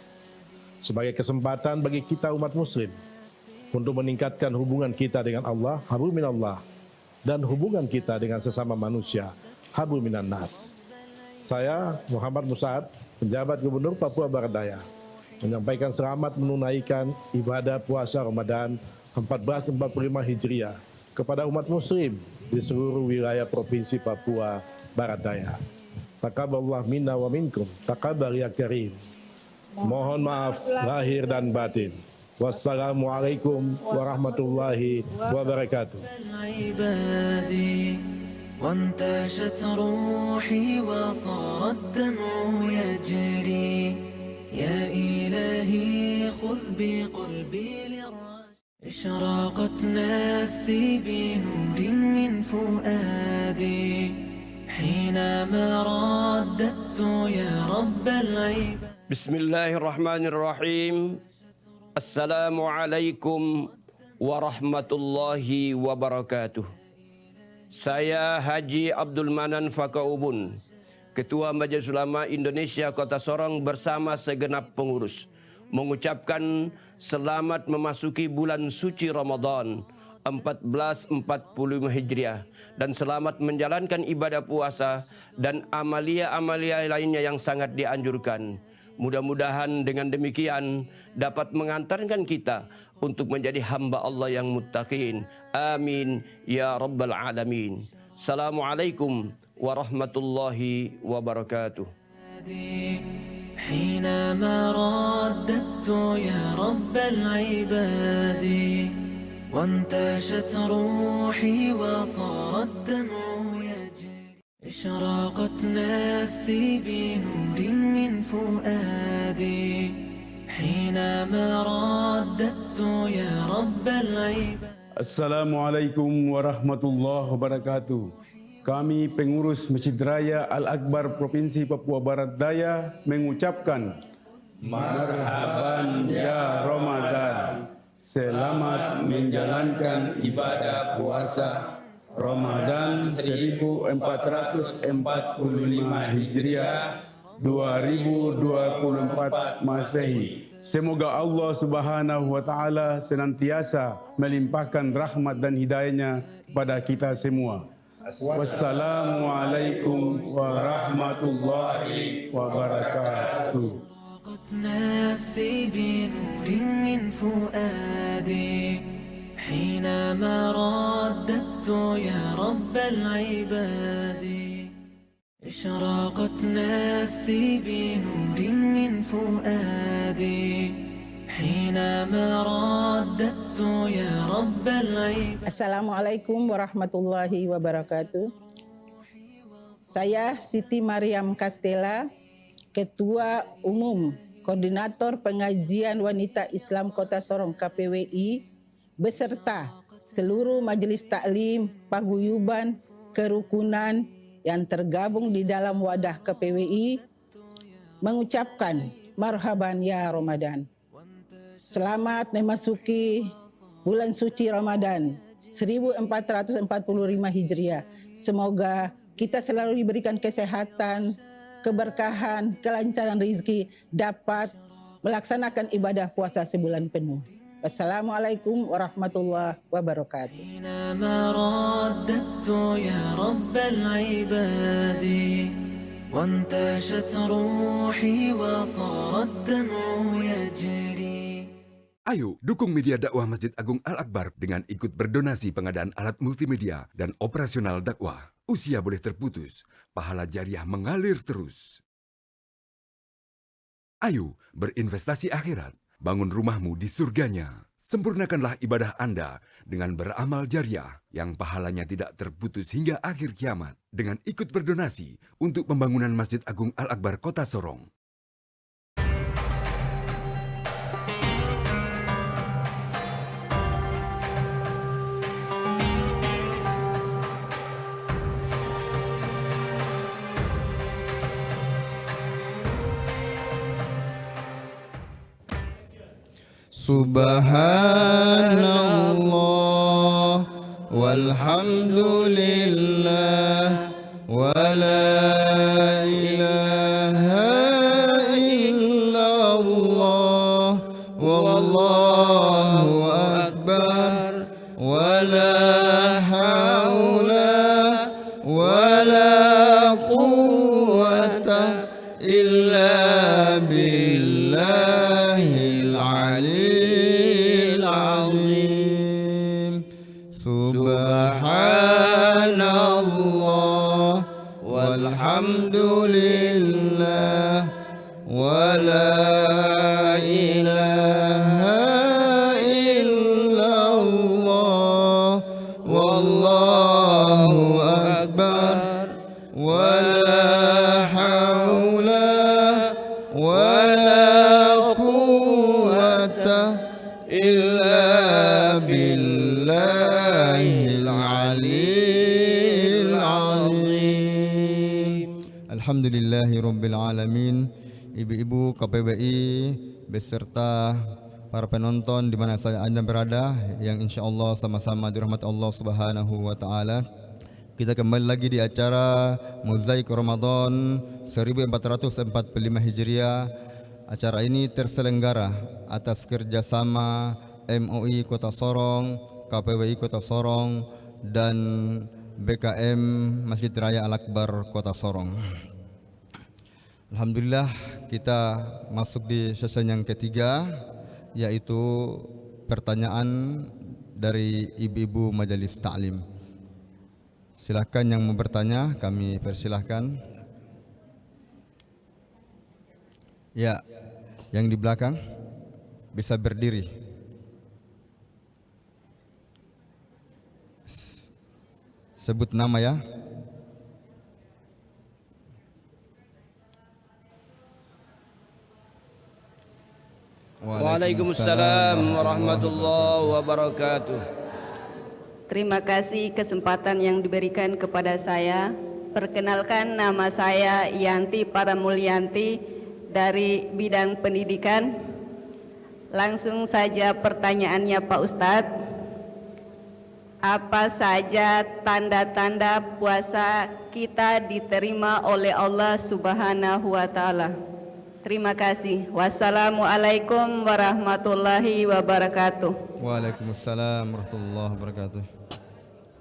[SPEAKER 6] Sebagai kesempatan bagi kita umat muslim untuk meningkatkan hubungan kita dengan Allah, hablum minallah, dan hubungan kita dengan sesama manusia, hablum minan nas. Saya Muhammad Musa'ad, penjabat Gubernur Papua Barat Daya, menyampaikan selamat menunaikan ibadah puasa Ramadan 1445 Hijriah kepada umat muslim di seluruh wilayah Provinsi Papua Barat Daya. Taqabbalallah minna wa minkum, taqabbal ya karim. Mohon maaf lahir dan batin. Wassalamualaikum warahmatullahi wabarakatuh.
[SPEAKER 5] وانتشت روحي وصار الدمع يجري يا إلهي خذ بقلبي للرشد اشراقت نفسي بنور من فؤادي حينما رددت يا رب العباد.
[SPEAKER 2] Bismillahirrahmanirrahim. Assalamualaikum warahmatullahi wabarakatuh. Saya Haji Abdul Manan Fakaubun, Ketua Majelis Ulama Indonesia Kota Sorong bersama segenap pengurus, mengucapkan selamat memasuki bulan suci Ramadan 1445 Hijriah dan selamat menjalankan ibadah puasa dan amalia-amalia lainnya yang sangat dianjurkan. Mudah-mudahan dengan demikian dapat mengantarkan kita untuk menjadi hamba Allah yang muttaqin. Amin ya rabbal alamin. Assalamualaikum warahmatullahi wabarakatuh.
[SPEAKER 5] حينما رددت يا رب العباد وانتشت روحي وصار الدمع يجري اشراقت نفسي بنور من فؤادي حينما رددت يا رب العباد.
[SPEAKER 7] Assalamualaikum warahmatullahi wabarakatuh. Kami pengurus Masjid Raya Al-Akbar Provinsi Papua Barat Daya mengucapkan marhaban ya Ramadan. Selamat menjalankan ibadah puasa Ramadan 1445 Hijriah 2024 Masehi. Semoga Allah Subhanahu wa taala senantiasa melimpahkan rahmat dan hidayahnya kepada kita semua. Wassalamualaikum warahmatullahi wabarakatuh.
[SPEAKER 5] نفسي بنور من فؤادي حينما رددت يا رب العباد اشراقت نفسي بنور من فؤادي حينما رددت يا رب العباد.
[SPEAKER 3] Assalamualaikum warahmatullahi wabarakatuh. Saya Siti Mariam Castella, Ketua Umum Koordinator Pengajian Wanita Islam Kota Sorong KPWI beserta seluruh Majelis Taklim, Paguyuban, Kerukunan yang tergabung di dalam wadah KPWI mengucapkan marhaban ya Ramadan. Selamat memasuki bulan suci Ramadan 1445 Hijriah. Semoga kita selalu diberikan kesehatan, keberkahan, kelancaran rezeki, dapat melaksanakan ibadah puasa sebulan penuh. Wassalamualaikum warahmatullahi wabarakatuh.
[SPEAKER 5] حينما رددت يا رب العباد وانتشت روحي وصار الدمع يجري.
[SPEAKER 4] Ayo dukung media dakwah Masjid Agung Al-Akbar dengan ikut berdonasi pengadaan alat multimedia dan operasional dakwah. Usia boleh terputus, pahala jariah mengalir terus. Ayo berinvestasi akhirat, bangun rumahmu di surganya. Sempurnakanlah ibadah Anda dengan beramal jariah yang pahalanya tidak terputus hingga akhir kiamat dengan ikut berdonasi untuk pembangunan Masjid Agung Al-Akbar Kota Sorong.
[SPEAKER 1] Subhanallah walhamdulillah wa la ilaha illallah wallahu akbar wa la hawla wa la quwwata illa billahil aliyyil azim. Subhanallah walhamdulillah wa la ilaha illallah wallahu akbar wa la hawla wa la quwwata illa billahil aliyyil azim. Alhamdulillahi rabbil alamin. Ibu-ibu KPBI beserta para penonton di mana saja Anda berada yang insyaallah sama-sama dirahmati Allah Subhanahu wa taala. Kita kembali lagi di acara Mozaik Ramadan 1445 Hijriah. Acara ini terselenggara atas kerjasama MUI Kota Sorong, KPWI Kota Sorong, dan BKM Masjid Raya Al-Akbar Kota Sorong. Alhamdulillah kita masuk di sesi yang ketiga, yaitu pertanyaan dari ibu-ibu majelis taklim. Silakan yang mau bertanya, kami persilahkan. Ya, yang di belakang bisa berdiri. Sebut nama ya.
[SPEAKER 2] Waalaikumsalam warahmatullahi wabarakatuh.
[SPEAKER 10] Terima kasih kesempatan yang diberikan kepada saya. Perkenalkan, nama saya Yanti Paramulyanti dari bidang pendidikan. Langsung saja pertanyaannya Pak Ustadz. Apa saja tanda-tanda puasa kita diterima oleh Allah Subhanahu wa taala? Terima kasih. Wassalamualaikum warahmatullahi wabarakatuh.
[SPEAKER 1] Waalaikumsalam warahmatullahi wabarakatuh.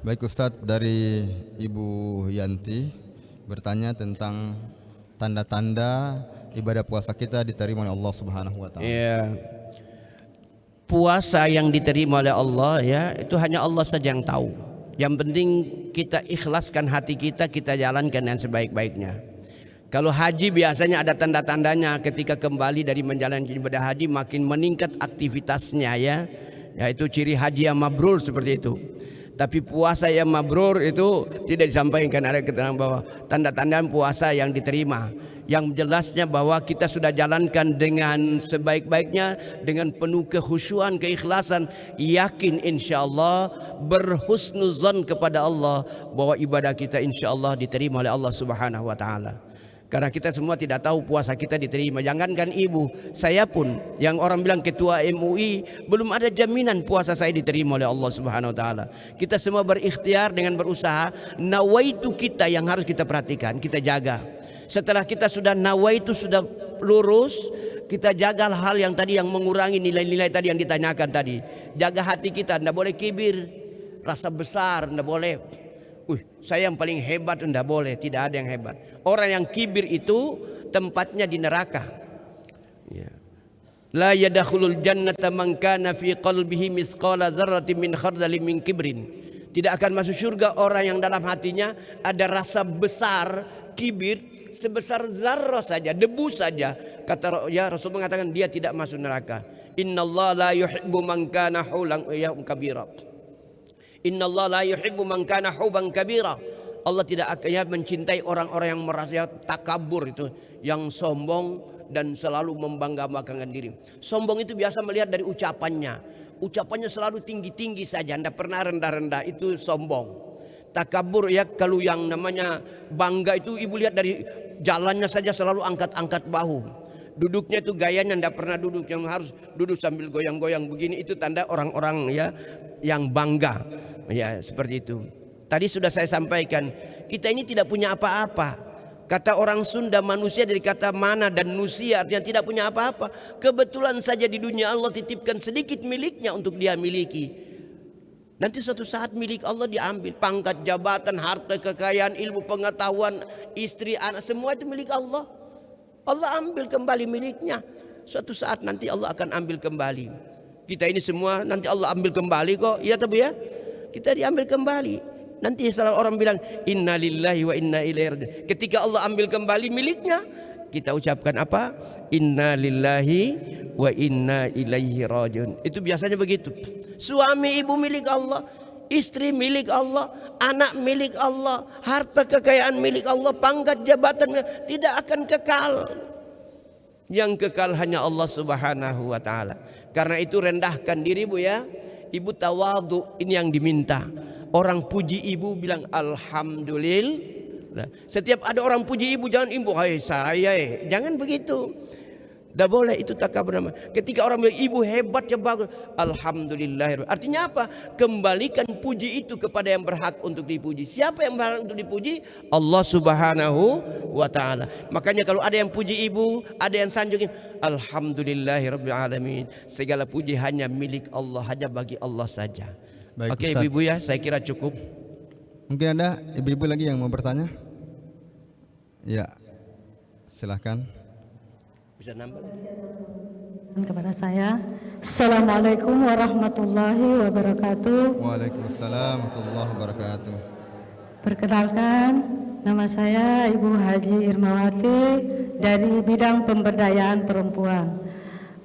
[SPEAKER 1] Baik Ustadz, dari Ibu Yanti bertanya tentang tanda-tanda ibadah puasa kita diterima oleh Allah Subhanahu wa taala.
[SPEAKER 2] Iya. Puasa yang diterima oleh Allah ya, itu hanya Allah saja yang tahu. Yang penting kita ikhlaskan hati kita, kita jalankan dengan sebaik-baiknya. Kalau haji biasanya ada tanda-tandanya, ketika kembali dari menjalankan ibadah haji makin meningkat aktivitasnya ya. Yaitu ciri haji yang mabrur seperti itu. Tapi puasa yang mabrur itu tidak disampaikan, ada keterangan bahwa tanda-tanda puasa yang diterima. Yang jelasnya bahwa kita sudah jalankan dengan sebaik-baiknya, dengan penuh kekhusyuan, keikhlasan, yakin insyaallah, berhusnuzon kepada Allah bahwa ibadah kita insyaallah diterima oleh Allah Subhanahu wa taala. Karena kita semua tidak tahu puasa kita diterima. Jangankan ibu, saya pun yang orang bilang ketua MUI, belum ada jaminan puasa saya diterima oleh Allah Subhanahu wa taala. Kita semua berikhtiar dengan berusaha. Nawaitu kita yang harus kita perhatikan, kita jaga. Setelah kita sudah nawaitu, sudah lurus, kita jaga hal yang tadi yang mengurangi nilai-nilai tadi yang ditanyakan tadi. Jaga hati kita, tidak boleh kibir, rasa besar, tidak boleh. Saya yang paling hebat, tidak boleh, tidak ada yang hebat. Orang yang kibir itu tempatnya di neraka. Ya. La yadkhulul jannata man kana fi qalbihi misqala dzarratin min khardalin min kibrin. Tidak akan masuk surga orang yang dalam hatinya ada rasa besar, kibir, sebesar zarrah saja, debu saja, kata ya Rasul mengatakan dia tidak masuk neraka. Innallaha la yuhibbu man kana hulan kabira. Innallaha la yuhibbu man kana huban kabira. Allah tidak akan mencintai orang-orang yang merasa takabur, itu yang sombong dan selalu membanggakan diri. Sombong itu biasa melihat dari ucapannya. Ucapannya selalu tinggi-tinggi saja, tidak pernah rendah-rendah, itu sombong. Takabur ya, kalau yang namanya bangga itu ibu lihat dari jalannya saja selalu angkat-angkat bahu. Duduknya itu gayanya tidak pernah duduk, yang harus duduk sambil goyang-goyang begini, itu tanda orang-orang ya yang bangga. Ya seperti itu. Tadi sudah saya sampaikan, kita ini tidak punya apa-apa. Kata orang Sunda, manusia dari kata mana dan nusia, artinya tidak punya apa-apa. Kebetulan saja di dunia Allah titipkan sedikit miliknya untuk dia miliki. Nanti suatu saat milik Allah diambil. Pangkat, jabatan, harta, kekayaan, ilmu, pengetahuan, istri, anak, semua itu milik Allah. Allah ambil kembali miliknya. Suatu saat nanti Allah akan ambil kembali. Kita ini semua nanti Allah ambil kembali kok. Iya tapi ya, kita diambil kembali. Nanti selalu orang bilang inna lillahi wa inna ilaihi raji'un. Ketika Allah ambil kembali miliknya, kita ucapkan apa? Inna lillahi wa inna ilaihi raji'un. Itu biasanya begitu. Suami ibu milik Allah, istri milik Allah, anak milik Allah, harta kekayaan milik Allah, pangkat jabatan tidak akan kekal. Yang kekal hanya Allah Subhanahu wa taala. Karena itu rendahkan diri Bu ya. Ibu tawadhu, ini yang diminta. Orang puji ibu bilang alhamdulillah. Setiap ada orang puji ibu jangan ibu hai saya jangan begitu. Tidak boleh, itu takabur. Ketika orang bilang ibu hebat ya bagus, alhamdulillah. Artinya apa? Kembalikan puji itu kepada yang berhak untuk dipuji. Siapa yang berhak untuk dipuji? Allah Subhanahu wa taala. Makanya kalau ada yang puji ibu, ada yang sanjungin, alhamdulillahirabbil alamin. Segala puji hanya milik Allah, hanya bagi Allah saja.
[SPEAKER 1] Baik,
[SPEAKER 2] oke
[SPEAKER 1] Ustaz.
[SPEAKER 2] ibu-ibu ya, saya kira cukup.
[SPEAKER 1] Mungkin ada ibu-ibu lagi yang mau bertanya? Ya, silahkan.
[SPEAKER 2] Bisa nambah?
[SPEAKER 11] Kepada saya, Assalamualaikum warahmatullahi wabarakatuh.
[SPEAKER 1] Waalaikumsalam warahmatullahi wabarakatuh.
[SPEAKER 11] Perkenalkan, nama saya Ibu Haji Irmawati dari bidang pemberdayaan perempuan.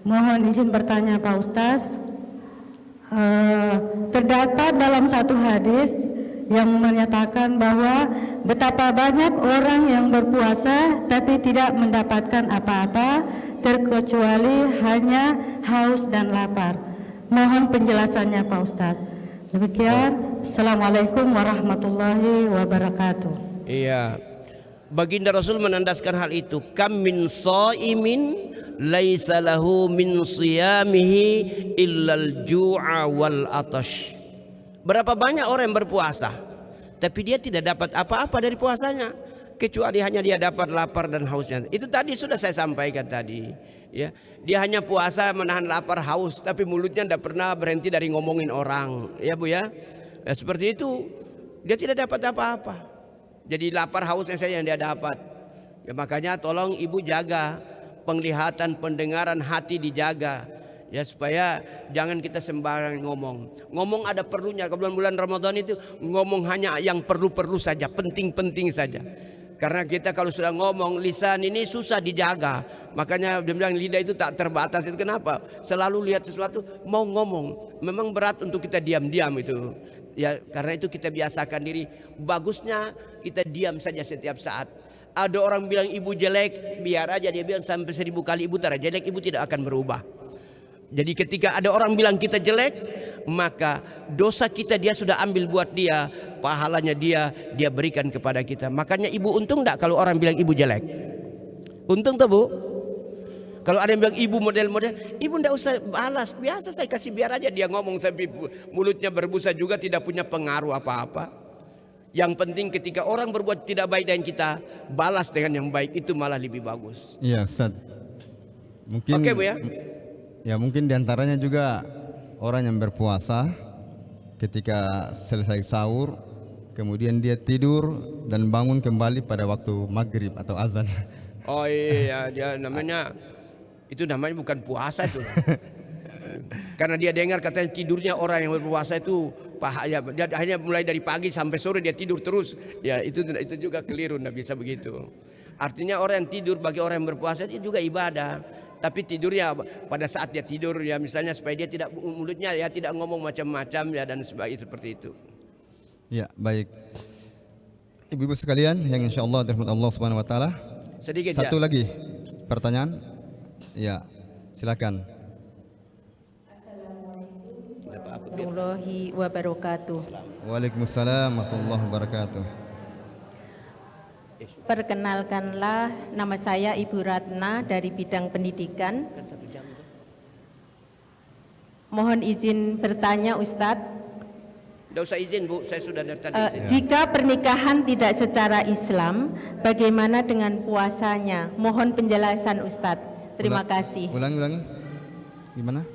[SPEAKER 11] Mohon izin bertanya Pak Ustaz. Terdapat dalam satu hadis yang menyatakan bahwa betapa banyak orang yang berpuasa tapi tidak mendapatkan apa-apa terkecuali hanya haus dan lapar. Mohon penjelasannya Pak Ustaz. Demikian. Assalamualaikum warahmatullahi wabarakatuh.
[SPEAKER 2] Iya. Baginda Rasul menandaskan hal itu. Kam min shaimin laisa lahu min siyamihi illal ju'a wal atash. Berapa banyak orang yang berpuasa tapi dia tidak dapat apa-apa dari puasanya kecuali hanya dia dapat lapar dan hausnya. Itu tadi sudah saya sampaikan tadi ya. Dia hanya puasa menahan lapar haus tapi mulutnya tidak pernah berhenti dari ngomongin orang ya Bu ya. Ya seperti itu, dia tidak dapat apa-apa. Jadi lapar hausnya saja yang dia dapat. Ya makanya tolong ibu jaga penglihatan, pendengaran, hati dijaga ya, supaya jangan kita sembarang ngomong ada perlunya. Ke bulan-bulan Ramadan itu ngomong hanya yang perlu-perlu saja, penting-penting saja. Karena kita kalau sudah ngomong, lisan ini susah dijaga. Makanya dia bilang lidah itu tak terbatas. Itu kenapa? Selalu lihat sesuatu mau ngomong, memang berat untuk kita diam-diam itu ya. Karena itu kita biasakan diri, bagusnya kita diam saja setiap saat. Ada orang bilang ibu jelek, biar aja dia bilang sampai 1000 kali ibu tara jelek, ibu tidak akan berubah. Jadi ketika ada orang bilang kita jelek, maka dosa kita dia sudah ambil buat dia, pahalanya dia berikan kepada kita. Makanya ibu untung enggak kalau orang bilang ibu jelek? Untung tuh Bu? Kalau ada yang bilang ibu model-model, ibu enggak usah balas, biasa saya kasih biar aja dia ngomong sampai mulutnya berbusa juga tidak punya pengaruh apa-apa. Yang penting ketika orang berbuat tidak baik dengan kita, balas dengan yang baik, itu malah lebih bagus.
[SPEAKER 1] Iya Ustaz. Mungkin
[SPEAKER 2] Oke Bu ya.
[SPEAKER 1] Ya mungkin diantaranya juga orang yang berpuasa ketika selesai sahur kemudian dia tidur dan bangun kembali pada waktu maghrib atau azan.
[SPEAKER 2] Oh iya, dia namanya itu namanya bukan puasa itu. Karena dia dengar katanya tidurnya orang yang berpuasa itu pahaya, dia hanya mulai dari pagi sampai sore dia tidur terus. Ya itu juga keliru, tidak bisa begitu. Artinya orang yang tidur bagi orang yang berpuasa itu juga ibadah. Tapi tidurnya pada saat dia tidur ya, misalnya supaya dia tidak, mulutnya ya tidak ngomong macam-macam ya, dan sebagainya seperti itu.
[SPEAKER 1] Ya, baik. Ibu-ibu sekalian yang insyaallah dirahmati Allah Subhanahu wa taala.
[SPEAKER 2] Sedikit
[SPEAKER 1] Satu
[SPEAKER 2] ya.
[SPEAKER 1] lagi pertanyaan. Ya, silakan.
[SPEAKER 11] Warahmatullahi wabarakatuh.
[SPEAKER 1] Waalaikumsalam warahmatullahi wabarakatuh.
[SPEAKER 11] Perkenalkanlah, nama saya Ibu Ratna dari bidang pendidikan. Mohon izin bertanya Ustadz.
[SPEAKER 2] Tidak usah izin Bu, saya sudah dari tadi izin.
[SPEAKER 11] Jika pernikahan tidak secara Islam, bagaimana dengan puasanya? Mohon penjelasan Ustadz. Terima kasih.
[SPEAKER 1] Ulangi. Gimana?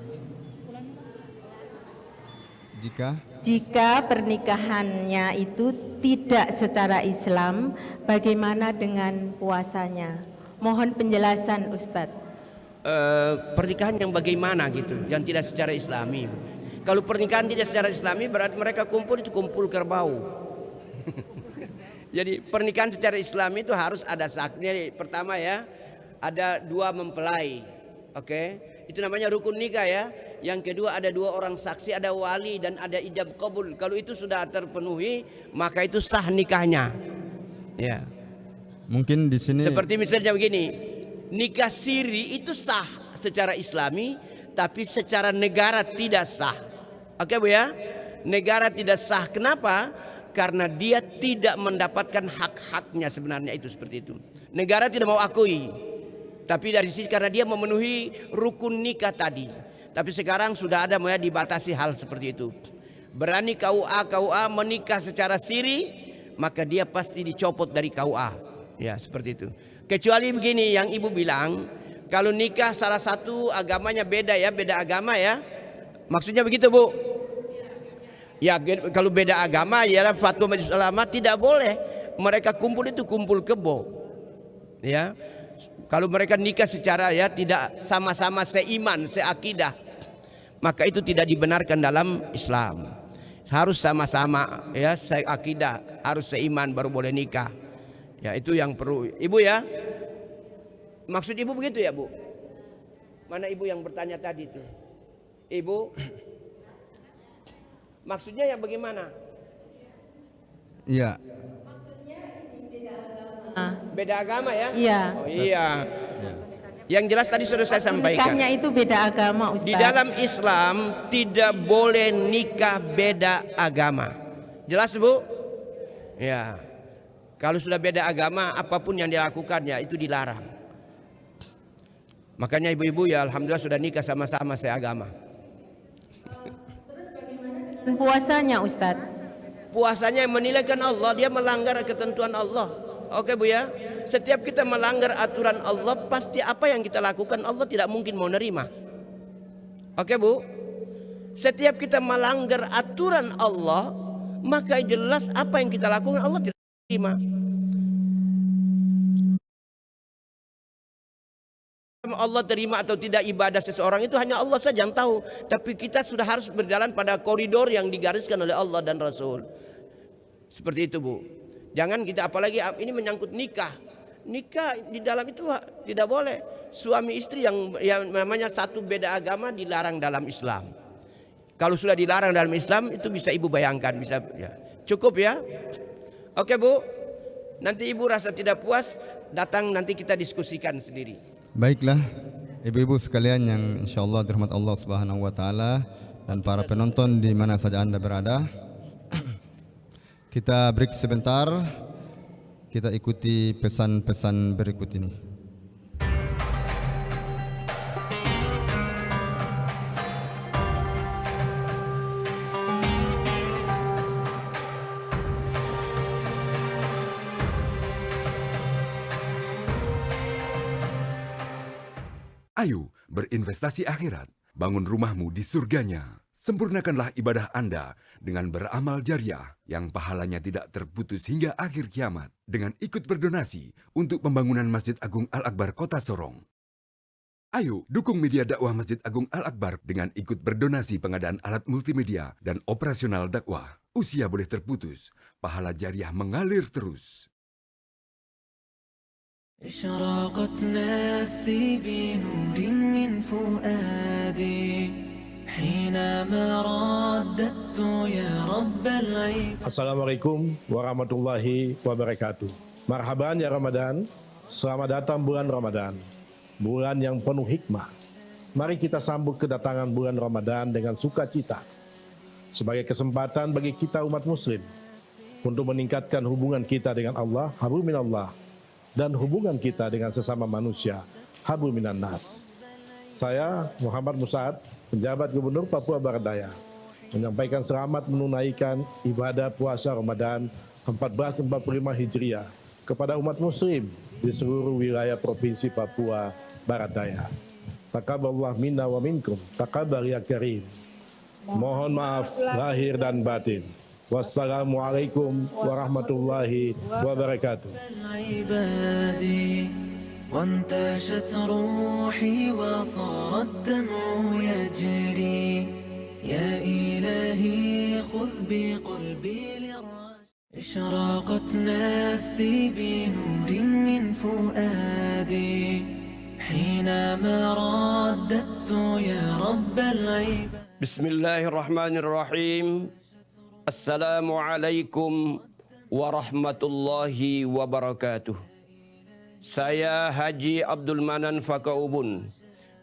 [SPEAKER 11] Jika pernikahannya itu tidak secara Islam, bagaimana dengan puasanya? Mohon penjelasan Ustadz.
[SPEAKER 2] Pernikahan yang bagaimana gitu, yang tidak secara Islami. Kalau pernikahan tidak secara Islami berarti mereka kumpul itu kumpul kerbau. Jadi pernikahan secara Islami itu harus ada saksinya. Pertama ya, ada 2 mempelai. Oke, itu namanya rukun nikah ya. Yang kedua ada 2 orang saksi, ada wali dan ada ijab qabul. Kalau itu sudah terpenuhi, maka itu sah nikahnya. Ya.
[SPEAKER 1] Mungkin di sini
[SPEAKER 2] Seperti misalnya begini, nikah siri itu sah secara Islami, tapi secara negara tidak sah. Oke Bu ya, negara tidak sah. Kenapa? Karena dia tidak mendapatkan hak-haknya sebenarnya, itu seperti itu. Negara tidak mau akui. Tapi dari sisi karena dia memenuhi rukun nikah tadi. Tapi sekarang sudah ada ya dibatasi hal seperti itu. Berani KUA menikah secara siri, maka dia pasti dicopot dari KUA. Ya seperti itu. Kecuali begini yang Ibu bilang, kalau nikah salah satu agamanya beda ya, beda agama ya. Maksudnya begitu Bu? Ya kalau beda agama ya fatwa Majelis Ulama tidak boleh mereka kumpul itu kumpul kebo. Ya. Kalau mereka nikah secara ya tidak sama-sama seiman, seakidah, maka itu tidak dibenarkan dalam Islam. Harus sama-sama ya seakidah, harus seiman baru boleh nikah. Ya itu yang perlu Ibu ya. Maksud Ibu begitu ya Bu? Mana Ibu yang bertanya tadi itu? Ibu, maksudnya yang bagaimana?
[SPEAKER 1] Iya.
[SPEAKER 2] Beda agama ya?
[SPEAKER 11] Iya.
[SPEAKER 2] Oh iya. Yang jelas tadi sudah saya sampaikan.
[SPEAKER 11] Nikahnya itu beda agama Ustadz.
[SPEAKER 2] Di dalam Islam tidak boleh nikah beda agama. Jelas Bu? Ya. Kalau sudah beda agama, apapun yang dilakukan ya itu dilarang. Makanya ibu-ibu ya alhamdulillah sudah nikah sama-sama seagama.
[SPEAKER 11] Dan puasanya Ustadz.
[SPEAKER 2] Puasanya yang menilaikan Allah, dia melanggar ketentuan Allah. Oke Bu ya. Setiap kita melanggar aturan Allah, pasti apa yang kita lakukan Allah tidak mungkin mau nerima. Oke Bu. Setiap kita melanggar aturan Allah, maka jelas apa yang kita lakukan Allah tidak terima. Allah terima atau tidak ibadah seseorang itu hanya Allah saja yang tahu. Tapi kita sudah harus berjalan pada koridor yang digariskan oleh Allah dan Rasul. Seperti itu Bu. Jangan kita apalagi ini menyangkut nikah. Nikah di dalam itu tidak boleh. Suami istri yang namanya satu beda agama dilarang dalam Islam. Kalau sudah dilarang dalam Islam itu bisa Ibu bayangkan, bisa ya. Cukup ya. Oke Bu. Nanti Ibu rasa tidak puas, datang nanti kita diskusikan sendiri.
[SPEAKER 1] Baiklah, ibu-ibu sekalian yang insyaallah dirahmati Allah Subhanahu wa taala dan para penonton di mana saja Anda berada. Kita break sebentar. Kita ikuti pesan-pesan berikut ini.
[SPEAKER 4] Ayo berinvestasi akhirat, bangun rumahmu di surganya. Sempurnakanlah ibadah Anda dengan beramal jariah yang pahalanya tidak terputus hingga akhir kiamat dengan ikut berdonasi untuk pembangunan Masjid Agung Al-Akbar Kota Sorong. Ayo dukung media dakwah Masjid Agung Al-Akbar dengan ikut berdonasi pengadaan alat multimedia dan operasional dakwah. Usia boleh terputus, pahala jariah mengalir terus.
[SPEAKER 5] اشرقت نفسي بنور من فؤادي حينما رددت يا رب العباد.
[SPEAKER 6] Assalamualaikum warahmatullahi wabarakatuh. Marhaban ya Ramadan. Selamat datang bulan Ramadan. Bulan yang penuh hikmah. Mari kita sambut kedatangan bulan Ramadan dengan sukacita. Sebagai kesempatan bagi kita umat muslim untuk meningkatkan hubungan kita dengan Allah, hablum minallah, dan hubungan kita dengan sesama manusia, hablum minan nas. Saya Muhammad Musa'ad, penjabat Gubernur Papua Barat Daya, menyampaikan selamat menunaikan ibadah puasa Ramadan 1445 Hijriah kepada umat muslim di seluruh wilayah Provinsi Papua Barat Daya. Taqabbalallahu minna wa minkum, taqabbal ya karim. Mohon maaf lahir dan batin. Wassalamualaikum warahmatullahi wabarakatuh.
[SPEAKER 5] وانتشت روحي وصار الدمع يجري يا إلهي خذ بقلبي للرجاء اشرقت نفسي بنور من فؤادي حينما رددت يا رب العباد.
[SPEAKER 2] بسم الله الرحمن الرحيم. السلام عليكم ورحمة الله وبركاته. Saya Haji Abdul Manan Fakaubun,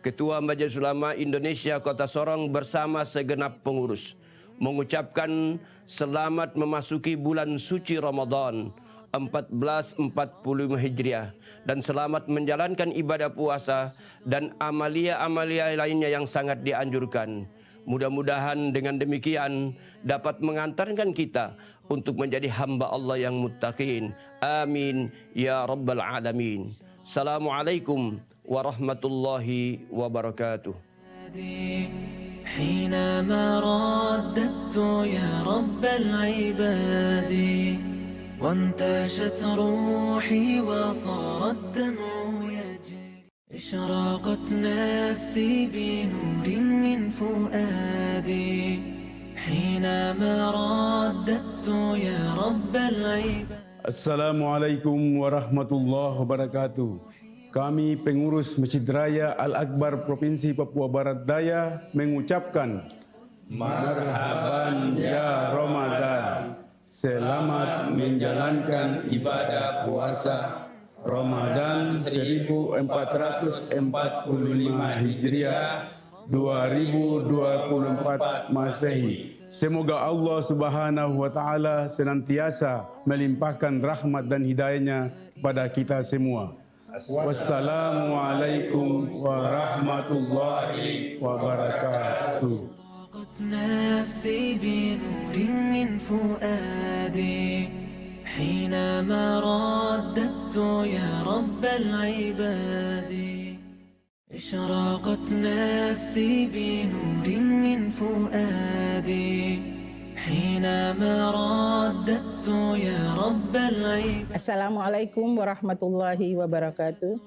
[SPEAKER 2] Ketua Majelis Ulama Indonesia Kota Sorong bersama segenap pengurus, mengucapkan selamat memasuki bulan suci Ramadan 1445 Hijriah dan selamat menjalankan ibadah puasa dan amalia-amalia lainnya yang sangat dianjurkan. Mudah-mudahan dengan demikian dapat mengantarkan kita untuk menjadi hamba Allah yang muttaqin. Amin ya rabbal alamin. Assalamualaikum warahmatullahi wabarakatuh.
[SPEAKER 5] حينما رددت يا رب العباد وانتشت روحي وصار الدمع يجري اشرقت نفسي بنور من فؤادي حينما رددت يا رب العباد.
[SPEAKER 7] Assalamualaikum warahmatullahi wabarakatuh. Kami pengurus Masjid Raya Al-Akbar Provinsi Papua Barat Daya mengucapkan marhaban ya Ramadan. Selamat menjalankan ibadah puasa Ramadan 1445 Hijriah 2024 Masehi. Semoga Allah Subhanahu wa taala senantiasa melimpahkan rahmat dan hidayahnya kepada kita semua. Wassalamualaikum warahmatullahi wabarakatuh.
[SPEAKER 5] نفسي بنور من فؤادي حينما رددت يا رب العباد اشرقت نفسي بنور من فؤادي حينما رددت يا رب العباد.
[SPEAKER 3] Assalamualaikum warahmatullahi wabarakatuh.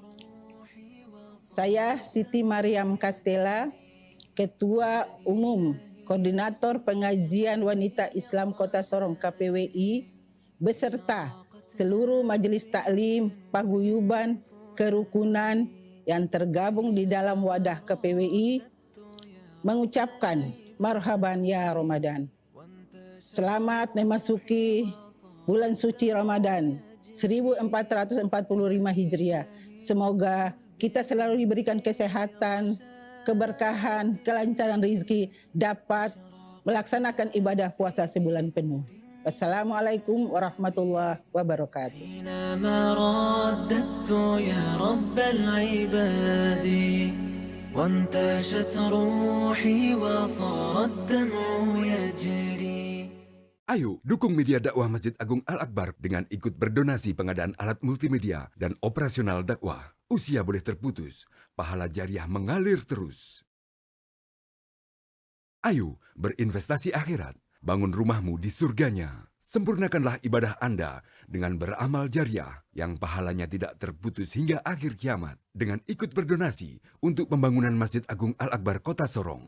[SPEAKER 3] Saya Siti Mariam Castella, Ketua Umum Koordinator Pengajian Wanita Islam Kota Sorong KPWI, beserta seluruh Majelis Taklim, Paguyuban, Kerukunan yang tergabung di dalam wadah KPWI, mengucapkan marhaban ya Ramadan. Selamat memasuki bulan suci Ramadan 1445 Hijriah. Semoga kita selalu diberikan kesehatan, keberkahan, kelancaran rezeki, dapat melaksanakan ibadah puasa sebulan penuh. Wassalamualaikum warahmatullahi wabarakatuh.
[SPEAKER 5] حينما رددت يا رب العباد وانتشت روحي وصار الدمع يجري.
[SPEAKER 4] Ayo dukung media dakwah Masjid Agung Al-Akbar dengan ikut berdonasi pengadaan alat multimedia dan operasional dakwah. Usia boleh terputus, pahala jariah mengalir terus. Ayo berinvestasi akhirat, bangun rumahmu di surganya. Sempurnakanlah ibadah Anda dengan beramal jariah yang pahalanya tidak terputus hingga akhir kiamat dengan ikut berdonasi untuk pembangunan Masjid Agung Al-Akbar Kota Sorong.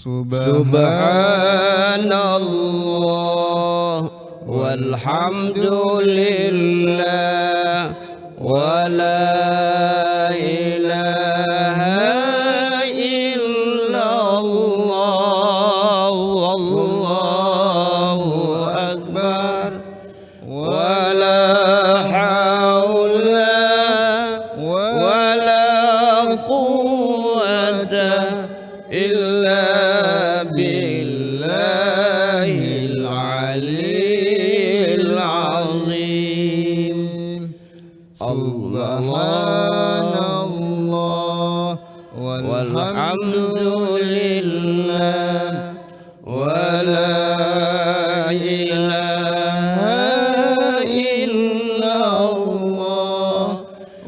[SPEAKER 2] Subhanallah walhamdulillah wa la ilaha illallah wallahu akbar wa la hawla wa la quwwata illa billahil aliyyil azim.
[SPEAKER 1] Subhanallah walhamdulillah wa la ilaha illallah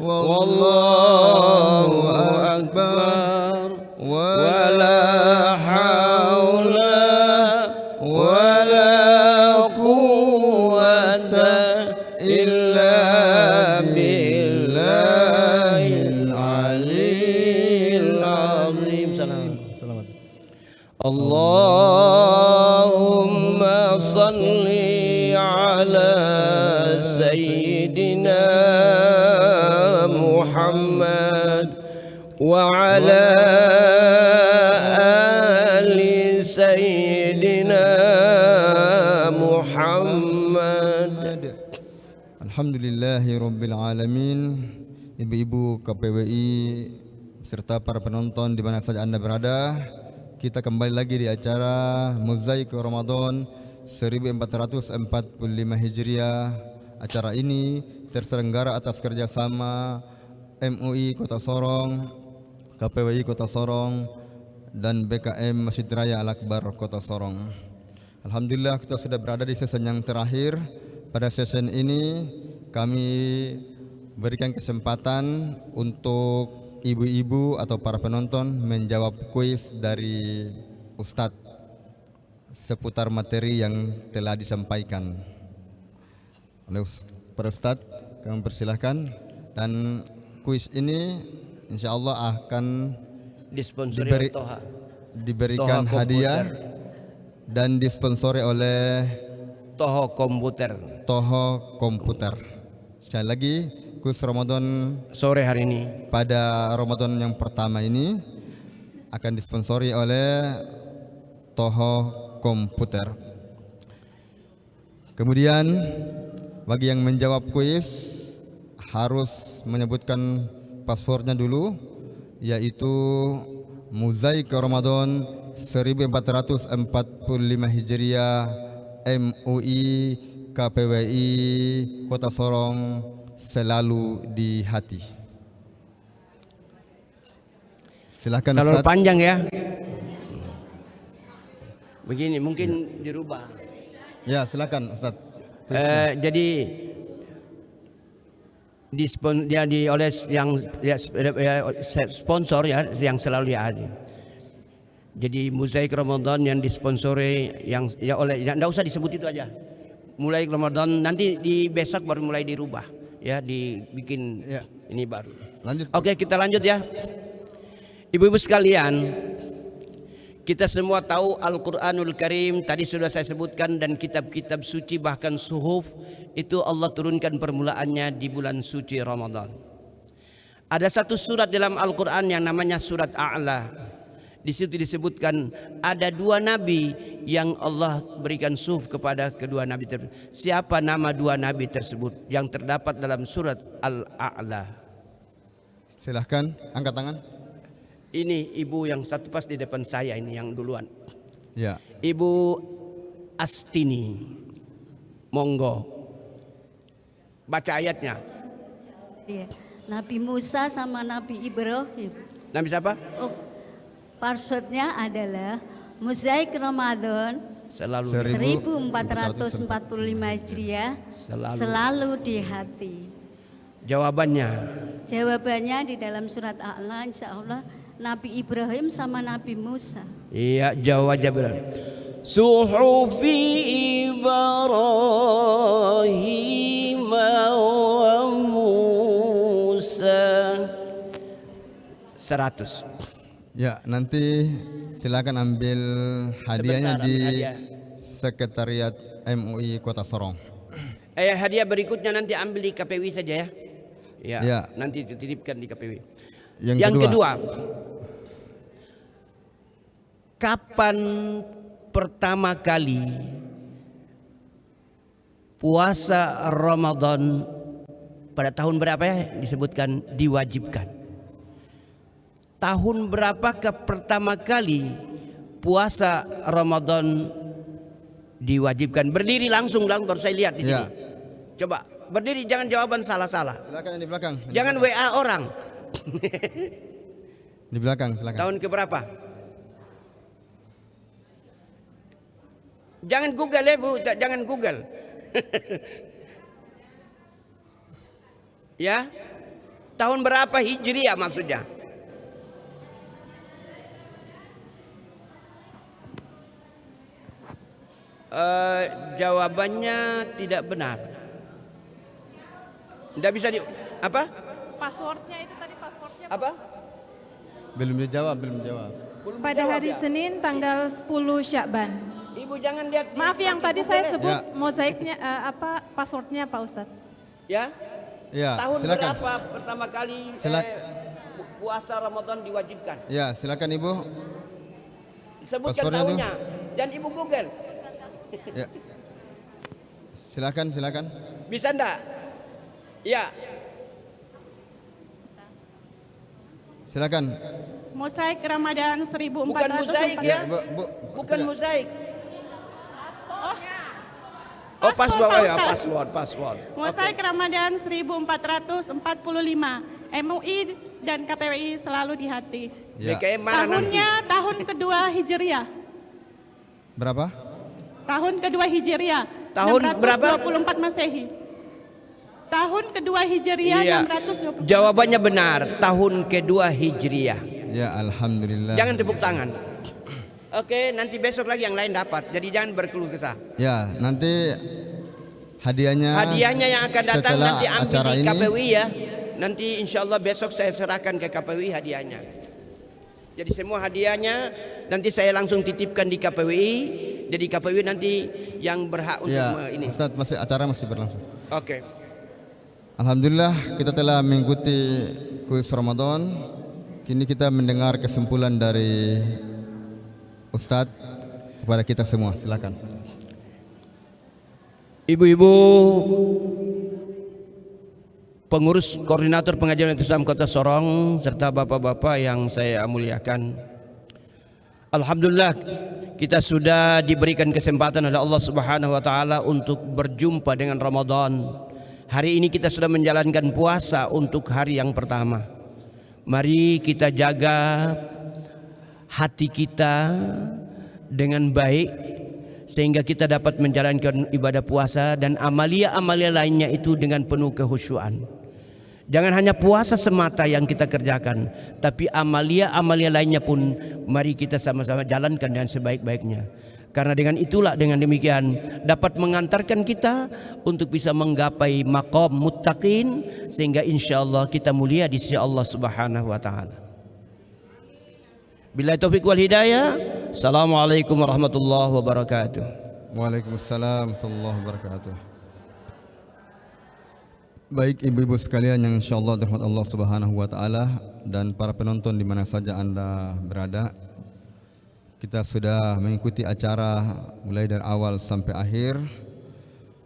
[SPEAKER 1] wallahu akbar wa la hawla wa la quwwata illa billahil aliyyil azim. Selamat. Allahumma salli ala sayyidina Muhammad wa ala ali sayyidina Muhammad. Alhamdulillahi Rabbil Alamin. Ibu-ibu KPWI serta para penonton di mana saja Anda berada, kita kembali lagi di acara Mozaik Ramadan 1445 Hijriah. Acara ini terselenggara atas kerjasama MUI Kota Sorong, KPWI Kota Sorong, dan BKM Masjid Raya Al-Akbar Kota Sorong. Alhamdulillah kita sudah berada di sesi yang terakhir. Pada sesi ini kami berikan kesempatan untuk ibu-ibu atau para penonton menjawab kuis dari Ustadz seputar materi yang telah disampaikan oleh para Ustadz. Kami persilahkan, dan kuis ini insya Allah akan diberikan
[SPEAKER 2] Toha
[SPEAKER 1] hadiah dan disponsori oleh
[SPEAKER 2] Toho Komputer.
[SPEAKER 1] Sekali lagi, kuis Ramadan
[SPEAKER 2] Sore hari ini
[SPEAKER 1] pada Ramadan yang pertama ini akan disponsori oleh Toho Komputer. Kemudian bagi yang menjawab kuis harus menyebutkan passwordnya dulu, yaitu Mozaik Ramadan 1445 Hijriah MUI KPWI Kota Sorong selalu di hati. Silakan
[SPEAKER 2] Terlalu
[SPEAKER 1] Ustaz.
[SPEAKER 2] panjang ya. Begini mungkin dirubah.
[SPEAKER 1] Ya, silakan Ustaz.
[SPEAKER 2] Jadi oleh yang sponsor ya yang selalu ada. Jadi Mozaik Ramadan yang disponsori yang enggak usah disebut itu aja. Mulai Ramadan nanti di besok baru mulai dirubah ya, dibikin ya. Ini baru.
[SPEAKER 1] Lanjut.
[SPEAKER 2] Oke, kita lanjut ya. Ibu-ibu sekalian, kita semua tahu Al-Qur'anul Karim tadi sudah saya sebutkan, dan kitab-kitab suci bahkan suhuf itu Allah turunkan permulaannya di bulan suci Ramadan. Ada satu surat dalam Al-Qur'an yang namanya surat A'la. Di situ disebutkan ada dua nabi yang Allah berikan suhuf kepada kedua nabi tersebut. Siapa nama dua nabi tersebut yang terdapat dalam surat Al-A'la?
[SPEAKER 1] Silahkan angkat tangan.
[SPEAKER 2] Ini ibu yang satu pas di depan saya ini yang duluan.
[SPEAKER 1] Ya.
[SPEAKER 2] Ibu Astini. Monggo. Baca ayatnya.
[SPEAKER 12] Iya. Nabi Musa sama Nabi Ibrahim.
[SPEAKER 2] Nabi siapa?
[SPEAKER 12] Oh, passwordnya adalah Mozaik Ramadan
[SPEAKER 2] Selalu
[SPEAKER 12] 1445 Hijriah selalu di hati.
[SPEAKER 2] Jawabannya
[SPEAKER 12] Jawabannya di dalam surat A'la, insya Allah Nabi Ibrahim sama Nabi Musa.
[SPEAKER 2] iya, jawabannya Suhufi Ibrahim wa Musa. 100.
[SPEAKER 1] Ya, nanti silakan ambil hadiahnya
[SPEAKER 2] Sebentar,
[SPEAKER 1] di
[SPEAKER 2] ambil hadiah.
[SPEAKER 1] Sekretariat MUI Kota Sorong.
[SPEAKER 2] Hadiah berikutnya nanti ambil di KPWI saja ya. Ya,
[SPEAKER 1] Ya.
[SPEAKER 2] nanti dititipkan di KPWI.
[SPEAKER 1] Yang
[SPEAKER 2] kedua, kapan pertama kali puasa Ramadan pada tahun berapa ya disebutkan diwajibkan? Tahun berapakah pertama kali puasa Ramadan diwajibkan? Berdiri langsung baru saya lihat di sini.
[SPEAKER 1] Ya.
[SPEAKER 2] Coba berdiri, jangan jawaban salah-salah.
[SPEAKER 1] Silakan yang di belakang.
[SPEAKER 2] Jangan WA orang.
[SPEAKER 1] Di belakang, silakan.
[SPEAKER 2] Tahun keberapa? Jangan Google ya Bu, jangan Google. Ya, tahun berapa Hijriah maksudnya? Jawabannya tidak benar. Tidak bisa di apa?
[SPEAKER 9] Passwordnya itu tadi passwordnya.
[SPEAKER 2] Apa?
[SPEAKER 1] Belum dijawab.
[SPEAKER 13] Pada hari Senin tanggal 10 Syakban.
[SPEAKER 2] Ibu jangan lihat.
[SPEAKER 13] Maaf yang tadi saya sebut
[SPEAKER 1] Ya.
[SPEAKER 13] mozaiknya passwordnya Pak Ustadz.
[SPEAKER 2] Ya.
[SPEAKER 1] Ya,
[SPEAKER 2] Tahun
[SPEAKER 1] silakan.
[SPEAKER 2] berapa pertama kali puasa Ramadan diwajibkan?
[SPEAKER 1] Ya, silakan Ibu.
[SPEAKER 2] Sebutkan
[SPEAKER 1] Passwordnya
[SPEAKER 2] tahunnya. Dan Ibu Google.
[SPEAKER 1] Ya. Silakan.
[SPEAKER 2] Bisa enggak? Ya.
[SPEAKER 1] Silakan.
[SPEAKER 9] Mosaik Ramadan 1400.
[SPEAKER 2] Bukan mosaik ya.
[SPEAKER 1] Bu.
[SPEAKER 2] Bukan mosaik.
[SPEAKER 9] Oh,
[SPEAKER 2] Password.
[SPEAKER 9] Mosaik Ramadan 1445. MUI dan KPWI selalu di hati.
[SPEAKER 1] Ya.
[SPEAKER 2] BKM mana nanti?
[SPEAKER 9] Tahunnya tahun kedua Hijriah.
[SPEAKER 1] Berapa?
[SPEAKER 9] Tahun kedua Hijriah.
[SPEAKER 2] Tahun berapa?
[SPEAKER 9] 624 Masehi. Tahun kedua Hijriah
[SPEAKER 2] Iya.
[SPEAKER 9] 624.
[SPEAKER 2] Jawabannya benar. Tahun kedua Hijriah.
[SPEAKER 1] Ya, alhamdulillah.
[SPEAKER 2] Jangan tepuk tangan. Oke, nanti besok lagi yang lain dapat. Jadi jangan berkeluh kesah.
[SPEAKER 1] Ya, nanti hadiahnya
[SPEAKER 2] Hadiahnya yang akan datang
[SPEAKER 1] setelah
[SPEAKER 2] nanti ambil
[SPEAKER 1] acara
[SPEAKER 2] di
[SPEAKER 1] ini.
[SPEAKER 2] KPWI ya. Nanti insya Allah besok saya serahkan ke KPWI hadiahnya. Jadi semua hadiahnya nanti saya langsung titipkan di KPWI. Jadi KPWI nanti yang berhak untuk
[SPEAKER 1] Ya,
[SPEAKER 2] ini.
[SPEAKER 1] Ustaz, acara masih berlangsung.
[SPEAKER 2] Oke.
[SPEAKER 1] Alhamdulillah kita telah mengikuti kuis Ramadan. Kini kita mendengar kesimpulan dari Ustadz kepada kita semua. Silakan.
[SPEAKER 2] Ibu-ibu pengurus koordinator pengajian Islam Kota Sorong serta bapak-bapak yang saya muliakan. Alhamdulillah kita sudah diberikan kesempatan oleh Allah Subhanahu wa taala untuk berjumpa dengan Ramadan. Hari ini kita sudah menjalankan puasa untuk hari yang pertama. Mari kita jaga hati kita dengan baik sehingga kita dapat menjalankan ibadah puasa dan amalia-amalia lainnya itu dengan penuh kehusyuan. Jangan hanya puasa semata yang kita kerjakan, tapi amalia-amalia lainnya pun mari kita sama-sama jalankan dengan sebaik-baiknya. Karena dengan itulah, dengan demikian dapat mengantarkan kita untuk bisa menggapai maqam muttaqin sehingga insyaallah kita mulia di sisi Allah Subhanahu wa taala. Billahi taufiq wal hidayah. Assalamualaikum warahmatullahi wabarakatuh.
[SPEAKER 1] Waalaikumsalam warahmatullahi wabarakatuh. Baik ibu-ibu sekalian yang insyaallah dirahmati Allah Subhanahu wa taala dan para penonton di mana saja Anda berada. Kita sudah mengikuti acara mulai dari awal sampai akhir.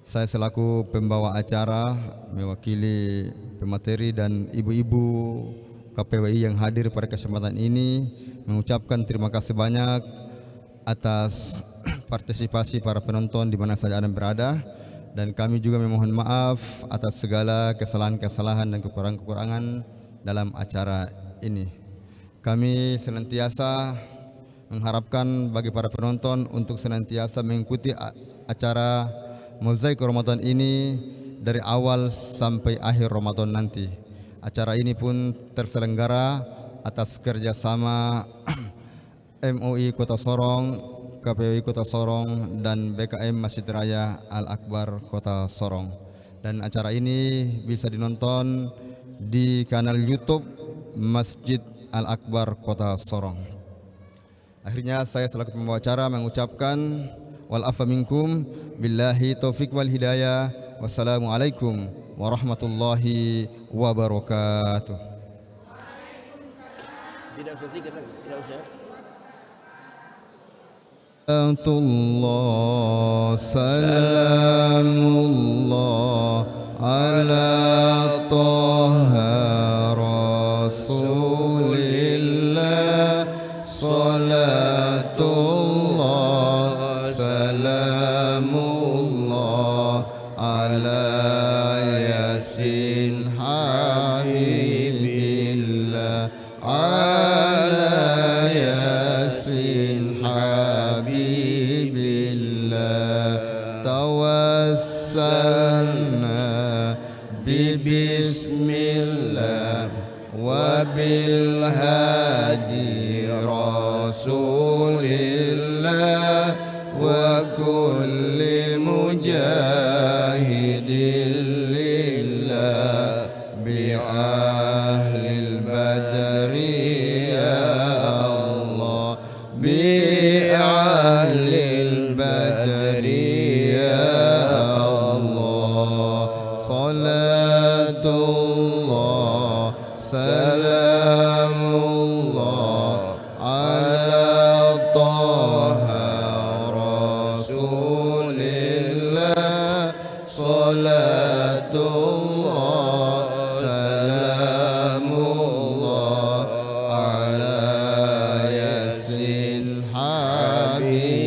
[SPEAKER 1] Saya selaku pembawa acara mewakili pemateri dan ibu-ibu KPWI yang hadir pada kesempatan ini mengucapkan terima kasih banyak atas partisipasi para penonton di mana saja Anda berada, dan kami juga memohon maaf atas segala kesalahan-kesalahan dan kekurangan-kekurangan dalam acara ini. Kami senantiasa mengharapkan bagi para penonton untuk senantiasa mengikuti acara Mozaik Ramadan ini dari awal sampai akhir Ramadan nanti. Acara ini pun terselenggara atas kerjasama MUI Kota Sorong, KPWI Kota Sorong, dan BKM Masjid Raya Al-Akbar Kota Sorong. Dan acara ini bisa dinonton di kanal YouTube Masjid Al-Akbar Kota Sorong. Akhirnya saya selaku pembawa acara mengucapkan wal afa minkum billahi taufik wal hidayah. Wassalamualaikum warahmatullahi wabarakatuh.
[SPEAKER 2] Tidak usah tiket lagi, tidak usah.
[SPEAKER 1] Salamullah ala Taha Rasulillah. Salatullah salamullah ala Yasin Habibillah. Ala Yasin Habibillah. Tawassalna bismillah wa bil hadi Rasulillah wa kulli mujahidin lillah bi ahlil badri ya Allah, bi ahlil badri ya Allah. Salatullah salamullah ala Taha Rasulillah. Salatullah salamullah ala Yasin Habibillah.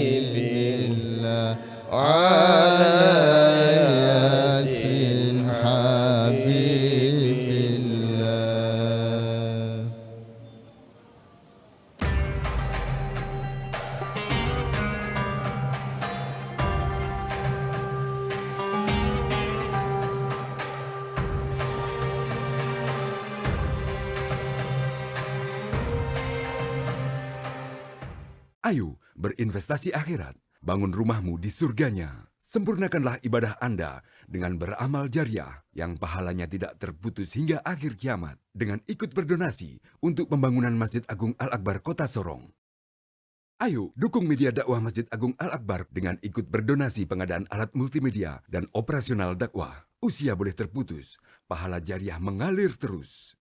[SPEAKER 1] Ala Yasin Habibillah.
[SPEAKER 4] Ayo berinvestasi akhirat, bangun rumahmu di surganya. Sempurnakanlah ibadah Anda dengan beramal jariah yang pahalanya tidak terputus hingga akhir kiamat dengan ikut berdonasi untuk pembangunan Masjid Agung Al-Akbar Kota Sorong. Ayo dukung media dakwah Masjid Agung Al-Akbar dengan ikut berdonasi pengadaan alat multimedia dan operasional dakwah. Usia boleh terputus, pahala jariah mengalir terus.